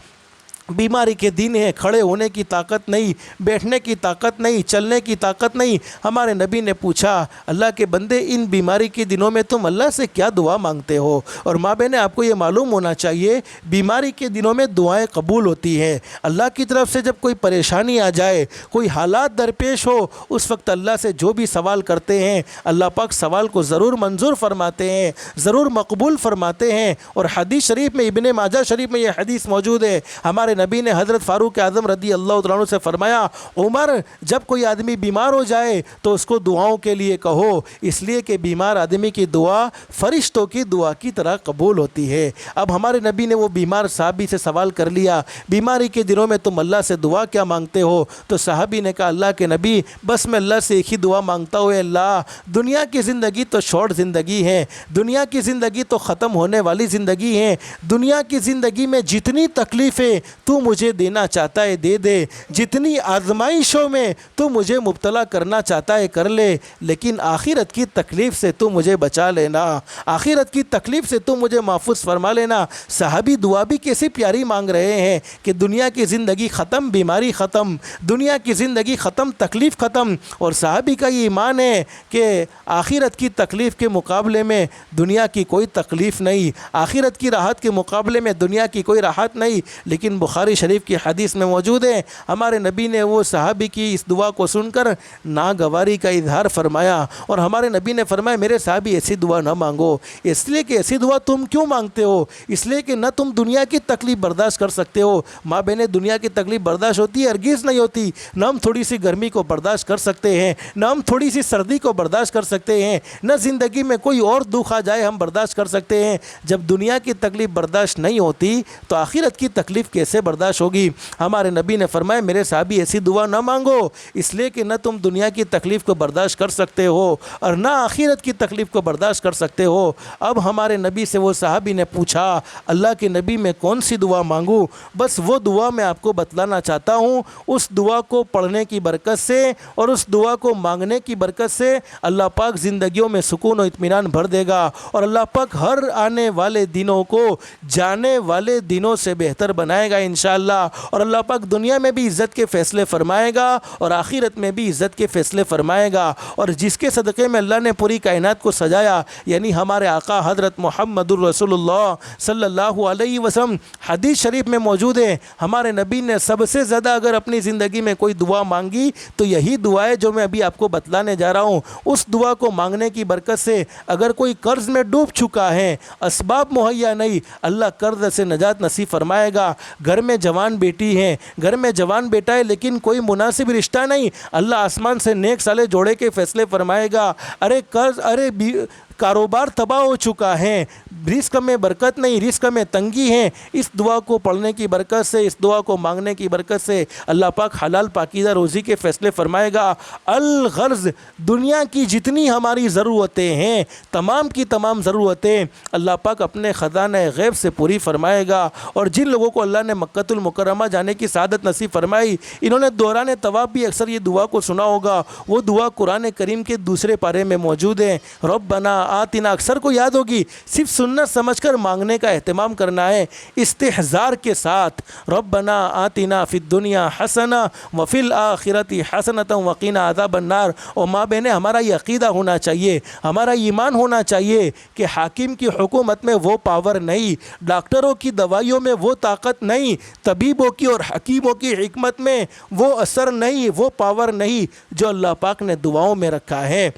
بیماری کے دن ہیں، کھڑے ہونے کی طاقت نہیں، بیٹھنے کی طاقت نہیں، چلنے کی طاقت نہیں۔ ہمارے نبی نے پوچھا اللہ کے بندے ان بیماری کے دنوں میں تم اللہ سے کیا دعا مانگتے ہو؟ اور ماں بہنیں آپ کو یہ معلوم ہونا چاہیے بیماری کے دنوں میں دعائیں قبول ہوتی ہیں۔ اللہ کی طرف سے جب کوئی پریشانی آ جائے، کوئی حالات درپیش ہو، اس وقت اللہ سے جو بھی سوال کرتے ہیں اللہ پاک سوال کو ضرور منظور فرماتے ہیں، ضرور مقبول فرماتے ہیں۔ اور حدیث شریف میں ابن ماجہ شریف میں یہ حدیث موجود ہے، ہمارے نبی نے حضرت فاروق اعظم رضی اللہ تعالیٰ عنہ سے فرمایا عمر جب کوئی آدمی بیمار ہو جائے تو اس کو دعاؤں کے لیے کہو، اس لیے کہ بیمار آدمی کی دعا فرشتوں کی دعا کی طرح قبول ہوتی ہے۔ اب ہمارے نبی نے وہ بیمار صحابی سے سوال کر لیا بیماری کے دنوں میں تم اللہ سے دعا کیا مانگتے ہو؟ تو صحابی نے کہا اللہ کے نبی بس میں اللہ سے ایک ہی دعا مانگتا ہوں، اے اللہ دنیا کی زندگی تو شارٹ زندگی ہے، دنیا کی زندگی تو ختم ہونے والی زندگی ہے، دنیا کی زندگی میں جتنی تکلیفیں تو مجھے دینا چاہتا ہے دے دے، جتنی آزمائشوں میں تو مجھے مبتلا کرنا چاہتا ہے کر لے، لیکن آخرت کی تکلیف سے تو مجھے بچا لینا، آخرت کی تکلیف سے تو مجھے محفوظ فرما لینا۔ صحابی دعا بھی کیسی پیاری مانگ رہے ہیں کہ دنیا کی زندگی ختم، بیماری ختم، دنیا کی زندگی ختم، تکلیف ختم، اور صحابی کا یہ ایمان ہے کہ آخرت کی تکلیف کے مقابلے میں دنیا کی کوئی تکلیف نہیں، آخرت کی راحت کے مقابلے میں دنیا کی کوئی راحت نہیں۔ لیکن بخاری شریف کی حدیث میں موجود ہے ہمارے نبی نے وہ صحابی کی اس دعا کو سن کر ناگواری کا اظہار فرمایا، اور ہمارے نبی نے فرمایا میرے صحابی ایسی دعا نہ مانگو، اس لیے کہ ایسی دعا تم کیوں مانگتے ہو؟ اس لیے کہ نہ تم دنیا کی تکلیف برداشت کر سکتے ہو، ماں بہنیں دنیا کی تکلیف برداشت ہوتی ہے؟ ہرگز نہیں ہوتی۔ نہ ہم تھوڑی سی گرمی کو برداشت کر سکتے ہیں، نہ ہم تھوڑی سی سردی کو برداشت کر سکتے ہیں، نہ زندگی میں کوئی اور دکھ آ جائے ہم برداشت کر سکتے ہیں۔ جب دنیا کی تکلیف برداشت نہیں ہوتی تو آخرت کی تکلیف کیسے برداشت ہوگی؟ ہمارے نبی نے فرمایا میرے صحابی ایسی دعا نہ مانگو، اس لیے کہ نہ تم دنیا کی تکلیف کو برداشت کر سکتے ہو اور نہ آخرت کی تکلیف کو برداشت کر سکتے ہو۔ اب ہمارے نبی سے وہ صحابی نے پوچھا اللہ کے نبی میں کون سی دعا مانگوں؟ بس وہ دعا میں آپ کو بتلانا چاہتا ہوں، اس دعا کو پڑھنے کی برکت سے اور اس دعا کو مانگنے کی برکت سے اللہ پاک زندگیوں میں سکون و اطمینان بھر دے گا، اور اللہ پاک ہر آنے والے دنوں کو جانے والے دنوں سے بہتر بنائے گا انشاءاللہ، اور اللہ پاک دنیا میں بھی عزت کے فیصلے فرمائے گا اور آخرت میں بھی عزت کے فیصلے فرمائے گا۔ اور جس کے صدقے میں اللہ نے پوری کائنات کو سجایا یعنی ہمارے آقا حضرت محمد الرسول اللہ صلی اللہ علیہ وسلم، حدیث شریف میں موجود ہے ہمارے نبی نے سب سے زیادہ اگر اپنی زندگی میں کوئی دعا مانگی تو یہی دعا ہے جو میں ابھی آپ کو بتلانے جا رہا ہوں۔ اس دعا کو مانگنے کی برکت سے اگر کوئی قرض میں ڈوب چکا ہے، اسباب مہیا نہیں، اللہ قرض سے نجات نصیب فرمائے گا۔ گھر میں جوان بیٹی ہیں، گھر میں جوان بیٹا ہے لیکن کوئی مناسب رشتہ نہیں، اللہ آسمان سے نیک سالے جوڑے کے فیصلے فرمائے گا۔ کاروبار تباہ ہو چکا ہے، رزق میں برکت نہیں، رزق میں تنگی ہے، اس دعا کو پڑھنے کی برکت سے، اس دعا کو مانگنے کی برکت سے اللہ پاک حلال پاکیزہ روزی کے فیصلے فرمائے گا۔ الغرض دنیا کی جتنی ہماری ضرورتیں ہیں، تمام کی تمام ضرورتیں اللہ پاک اپنے خزانہ غیب سے پوری فرمائے گا۔ اور جن لوگوں کو اللہ نے مکۃ المکرمہ جانے کی سعادت نصیب فرمائی، انہوں نے دوران طواف بھی اکثر یہ دعا کو سنا ہوگا۔ وہ دعا قرآن کریم کے دوسرے پارے میں موجود ہے، ربنا آتنا اکثر کو یاد ہوگی، صرف سنت سمجھ کر مانگنے کا اہتمام کرنا ہے استحضار کے ساتھ۔ ربنا آتنا فی الدنیا حسنہ وفی الآخرۃ حسنۃ وقنا عذاب النار۔ اور ماں بہنیں، ہمارا یہ عقیدہ ہونا چاہیے، ہمارا ایمان ہونا چاہیے کہ حاکم کی حکومت میں وہ پاور نہیں، ڈاکٹروں کی دوائیوں میں وہ طاقت نہیں، طبیبوں کی اور حکیموں کی حکمت میں وہ اثر نہیں، وہ پاور نہیں جو اللہ پاک نے دعاؤں میں رکھا ہے۔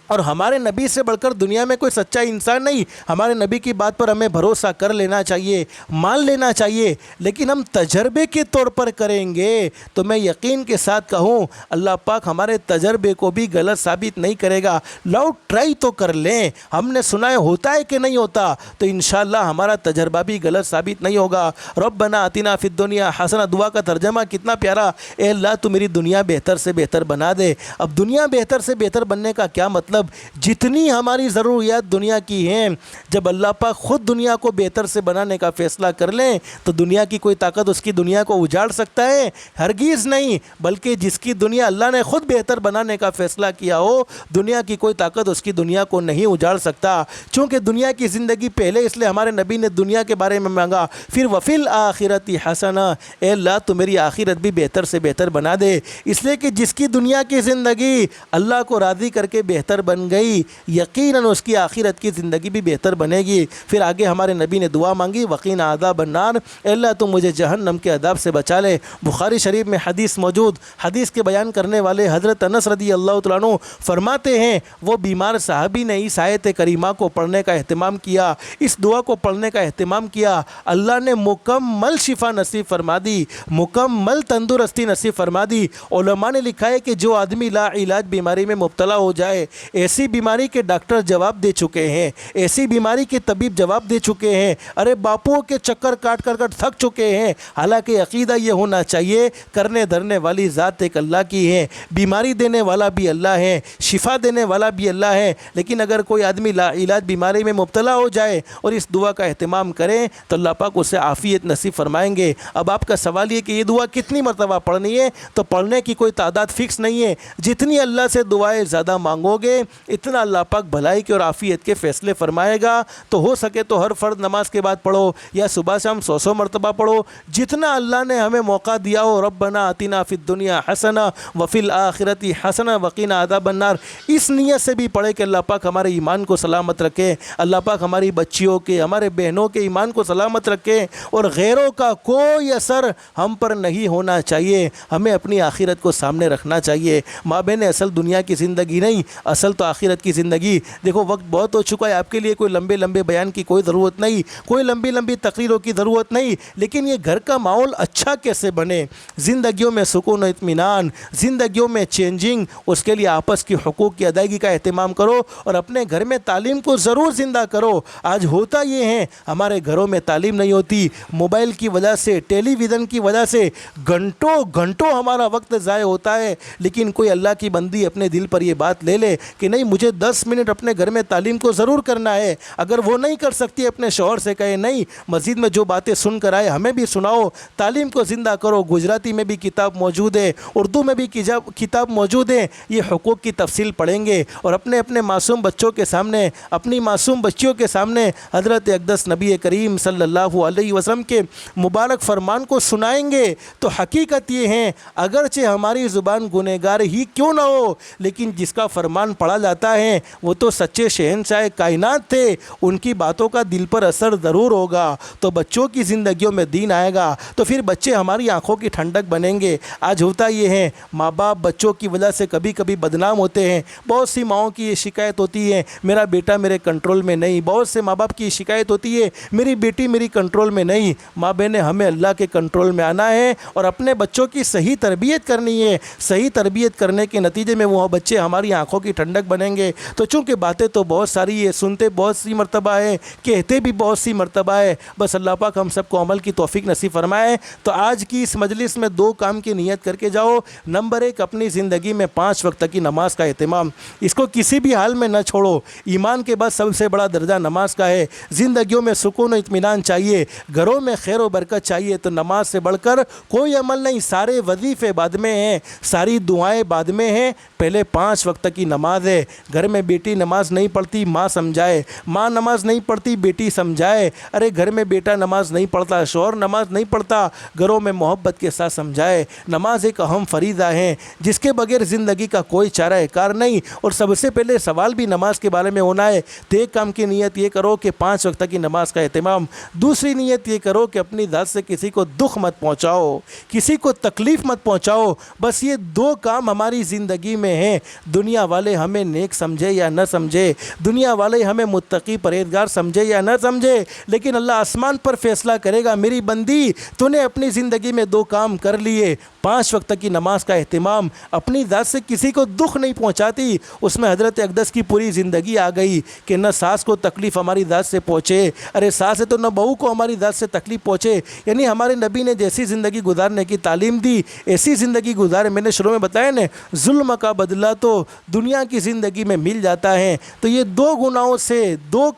اور ہمارے نبی سے بڑھ کر دنیا میں کوئی سچا انسان نہیں۔ ہمارے نبی کی بات پر ہمیں بھروسہ کر لینا چاہیے، مان لینا چاہیے، لیکن ہم تجربے کے طور پر کریں گے تو میں یقین کے ساتھ کہوں اللہ پاک ہمارے تجربے کو بھی غلط ثابت نہیں کرے گا۔ لو ٹرائی تو کر لیں، ہم نے سنا ہے ہوتا ہے کہ نہیں ہوتا، تو انشاءاللہ ہمارا تجربہ بھی غلط ثابت نہیں ہوگا۔ ربنا آتنا فی الدنیا حسنہ، دعا کا ترجمہ کتنا پیارا، اے اللہ تو میری دنیا بہتر سے بہتر بنا دے۔ اب دنیا بہتر سے بہتر بننے کا کیا مطلب؟ جتنی ہماری ضروریات دنیا کی ہیں، جب اللہ پاک خود دنیا کو بہتر سے بنانے کا فیصلہ کر لیں تو دنیا کی کوئی طاقت اس کی دنیا کو اجاڑ سکتا ہے؟ ہرگز نہیں، بلکہ جس کی دنیا اللہ نے خود بہتر بنانے کا فیصلہ کیا ہو، دنیا کی کوئی طاقت اس کی دنیا کو نہیں اجاڑ سکتا۔ چونکہ دنیا کی زندگی پہلے، اس لیے ہمارے نبی نے دنیا کے بارے میں مانگا، پھر وفی الآخرۃ حسنہ، اے اللہ تو میری آخرت بھی بہتر سے بہتر بنا دے۔ اس لیے کہ جس کی دنیا کی زندگی اللہ کو راضی کر کے بہتر بن گئی، یقیناً اس کی آخرت کی زندگی بھی بہتر بنے گی۔ پھر آگے ہمارے نبی نے دعا مانگی، وقینا عذاب النار، اے اللہ تو مجھے جہنم کے عذاب سے بچا لے۔ بخاری شریف میں حدیث موجود، حدیث کے بیان کرنے والے حضرت انس رضی اللہ تعالیٰ عنہ فرماتے ہیں، وہ بیمار صحابی نے اس آیت کریمہ کو پڑھنے کا اہتمام کیا، اس دعا کو پڑھنے کا اہتمام کیا، اللہ نے مکمل شفا نصیب فرما دی، مکمل تندرستی نصیب فرما دی۔ علماء نے لکھا ہے کہ جو آدمی لا علاج بیماری میں مبتلا ہو جائے، ایسی بیماری کے ڈاکٹر جواب دے چکے ہیں، ایسی بیماری کے طبیب جواب دے چکے ہیں، ارے باپوؤں کے چکر کاٹ کر تھک چکے ہیں، حالانکہ عقیدہ یہ ہونا چاہیے کرنے دھرنے والی ذات ایک اللہ کی ہے، بیماری دینے والا بھی اللہ ہے، شفا دینے والا بھی اللہ ہے۔ لیکن اگر کوئی آدمی لا علاج بیماری میں مبتلا ہو جائے اور اس دعا کا اہتمام کرے تو اللہ پاک اسے عافیت نصیب فرمائیں گے۔ اب آپ کا سوال یہ کہ یہ دعا کتنی مرتبہ پڑھنی ہے؟ تو پڑھنے کی کوئی تعداد فکس نہیں ہے، جتنی اللہ سے دعائیں زیادہ مانگو گے اتنا اللہ پاک بھلائی کے اور عافیت کے فیصلے فرمائے گا۔ تو ہو سکے تو ہر فرض نماز کے بعد پڑھو یا صبح شام 100 مرتبہ پڑھو، جتنا اللہ نے ہمیں موقع دیا ہو۔ ربنا آتنا فی الدنیا حسنہ وفی الآخرۃ حسنہ وقنا عذاب النار، اس نیت سے بھی پڑھے کہ اللہ پاک ہمارے ایمان کو سلامت رکھے، اللہ پاک ہماری بچیوں کے، ہمارے بہنوں کے ایمان کو سلامت رکھے، اور غیروں کا کوئی اثر ہم پر نہیں ہونا چاہیے۔ ہمیں اپنی آخرت کو سامنے رکھنا چاہیے۔ ماں بہن، اصل دنیا کی زندگی نہیں، اصل تو آخرت کی زندگی۔ دیکھو وقت بہت ہو چکا ہے، آپ کے لیے کوئی لمبے لمبے بیان کی کوئی ضرورت نہیں، کوئی لمبی لمبی تقریروں کی ضرورت نہیں، لیکن یہ گھر کا ماحول اچھا کیسے بنے، زندگیوں میں سکون و اطمینان، زندگیوں میں چینجنگ، اس کے لیے آپس کی حقوق کی ادائیگی کا اہتمام کرو اور اپنے گھر میں تعلیم کو ضرور زندہ کرو۔ آج ہوتا یہ ہے ہمارے گھروں میں تعلیم نہیں ہوتی، موبائل کی وجہ سے، ٹیلی ویژن کی وجہ سے گھنٹوں گھنٹوں ہمارا وقت ضائع ہوتا ہے۔ لیکن کوئی اللہ کی بندی اپنے دل پر یہ بات لے لے کہ نہیں، مجھے 10 منٹ اپنے گھر میں تعلیم کو ضرور کرنا ہے۔ اگر وہ نہیں کر سکتی، اپنے شوہر سے کہے نہیں، مسجد میں جو باتیں سن کر آئے ہمیں بھی سناؤ، تعلیم کو زندہ کرو۔ گجراتی میں بھی کتاب موجود ہے، اردو میں بھی کتاب موجود ہے، یہ حقوق کی تفصیل پڑھیں گے اور اپنے اپنے معصوم بچوں کے سامنے، اپنی معصوم بچیوں کے سامنے حضرت اقدس نبی کریم صلی اللہ علیہ وسلم کے مبارک فرمان کو سنائیں گے تو حقیقت یہ ہے اگرچہ ہماری زبان گنہگار ہی کیوں نہ ہو، لیکن جس کا فرمان پڑھا جاتا ہے وہ تو سچے شہنشاہ کائنات تھے، ان کی باتوں کا دل پر اثر ضرور ہوگا، تو بچوں کی زندگیوں میں دین آئے گا، تو پھر بچے ہماری آنکھوں کی ٹھنڈک بنیں گے۔ آج ہوتا یہ ہے ماں باپ بچوں کی وجہ سے کبھی کبھی بدنام ہوتے ہیں۔ بہت سی ماؤں کی یہ شکایت ہوتی ہے میرا بیٹا میرے کنٹرول میں نہیں، بہت سے ماں باپ کی شکایت ہوتی ہے میری بیٹی میری کنٹرول میں نہیں۔ ماں بہنیں، ہمیں اللہ کے کنٹرول میں آنا ہے اور اپنے بچوں کی صحیح تربیت کرنی ہے۔ صحیح تربیت کرنے کے نتیجے میں وہ بچے ہماری آنکھوں کی ٹھنڈک بنیں گے۔ تو چونکہ باتیں تو بہت ساری ہے، سنتے بہت سی مرتبہ ہے، کہتے بھی بہت سی مرتبہ ہے، بس اللہ پاک ہم سب کو عمل کی توفیق نصیب فرمائے۔ تو آج کی اس مجلس میں 2 کام کی نیت کر کے جاؤ۔ نمبر 1، اپنی زندگی میں 5 وقت کی نماز کا اہتمام، اس کو کسی بھی حال میں نہ چھوڑو۔ ایمان کے بعد سب سے بڑا درجہ نماز کا ہے۔ زندگیوں میں سکون و اطمینان چاہیے، گھروں میں خیر و برکت چاہیے، تو نماز سے بڑھ کر کوئی عمل نہیں۔ سارے وظیفے بعد میں ہیں، ساری دعائیں بعد میں ہیں، پہلے 5 وقت کی نماز ہے۔ ہے۔ گھر میں بیٹی نماز نہیں پڑھتی ماں سمجھائے، ماں نماز نہیں پڑھتی بیٹی سمجھائے، ارے گھر میں بیٹا نماز نہیں پڑھتا، شوہر نماز نہیں پڑھتا، گھروں میں محبت کے ساتھ سمجھائے۔ نماز ایک اہم فریضہ ہے جس کے بغیر زندگی کا کوئی چارہ کار نہیں، اور سب سے پہلے سوال بھی نماز کے بارے میں ہونا ہے۔ تو ایک کام کی نیت یہ کرو کہ 5 وقت کی نماز کا اہتمام، دوسری نیت یہ کرو کہ اپنی ذات سے کسی کو دکھ مت پہنچاؤ، کسی کو تکلیف مت پہنچاؤ۔ بس یہ 2 کام ہماری زندگی میں ہیں، دنیا والے ہمیں نیک سمجھے یا نہ سمجھے، دنیا والے ہمیں متقی پرہیزگار سمجھے یا نہ سمجھے، لیکن اللہ آسمان پر فیصلہ کرے گا، میری بندی تو نے اپنی زندگی میں 2 کام کر لیے، 5 وقت کی نماز کا اہتمام، اپنی ذات سے کسی کو دکھ نہیں پہنچاتی۔ اس میں حضرت اقدس کی پوری زندگی آ گئی کہ نہ ساس کو تکلیف ہماری ذات سے پہنچے، ارے ساس ہے تو نہ بہو کو ہماری ذات سے تکلیف پہنچے، یعنی ہمارے نبی نے جیسی زندگی گزارنے کی تعلیم دی ایسی زندگی گزارے۔ میں نے شروع میں بتایا نا، ظلم کا بدلہ تو دنیا کی زندگی میں مل جاتا ہے۔ تو یہ 2 گناہوں سے 2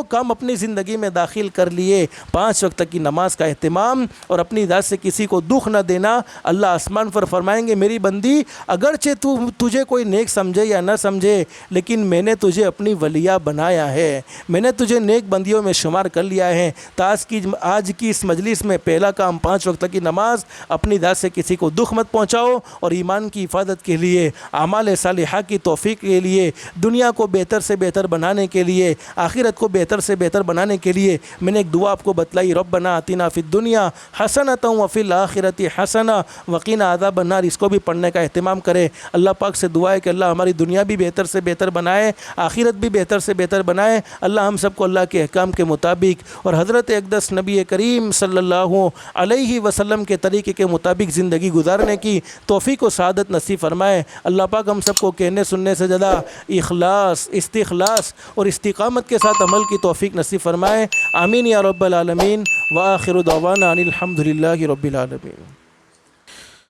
کام اپنی زندگی میں داخل کر لیے، 5 وقت کی نماز کا اہتمام اور اپنی ذات سے کسی کو دکھ نہ دینا۔ اللہ آسمان پر فرمائیں گے، میری بندی اگرچہ تجھے کوئی نیک سمجھے یا نہ سمجھے، لیکن میں نے تجھے اپنی ولیہ بنایا ہے، میں نے تجھے نیک بندیوں میں شمار کر لیا ہے۔ تو آج کی اس مجلس میں پہلا کام 5 وقت کی نماز، اپنی ذات سے کسی کو دکھ مت پہنچاؤ، اور ایمان کی حفاظت کے لیے، اعمال صالحہ کی توفیق کے لیے، دنیا کو بہتر سے بہتر بنانے کے لیے، آخرت کو بہتر سے بہتر بنانے کے لیے میں نے ایک دعا آپ کو بتلائی، ربنا آتنا فی الدنیا حسنۃ وفی الآخرۃ حسنہ وقنا عذاب النار۔ اس کو بھی پڑھنے کا اہتمام کرے۔ اللہ پاک سے دعا ہے کہ اللہ ہماری دنیا بھی بہتر سے بہتر بنائے، آخرت بھی بہتر سے بہتر بنائے۔ اللہ ہم سب کو اللہ کے احکام کے مطابق اور حضرت اقدس نبی کریم صلی اللہ علیہ وسلم کے طریقے کے مطابق زندگی گزارنے کی توفیق و سعادت نصیب فرمائے۔ اللہ پاک ہم سب کو کہنے سننے سے زیادہ اخلاص، استخلاص اور استقامت کے ساتھ عمل کی توفیق نصیب فرمائے۔ آمین یا رب العالمین۔ وآخر دعوانا ان الحمد للہ رب العالمین۔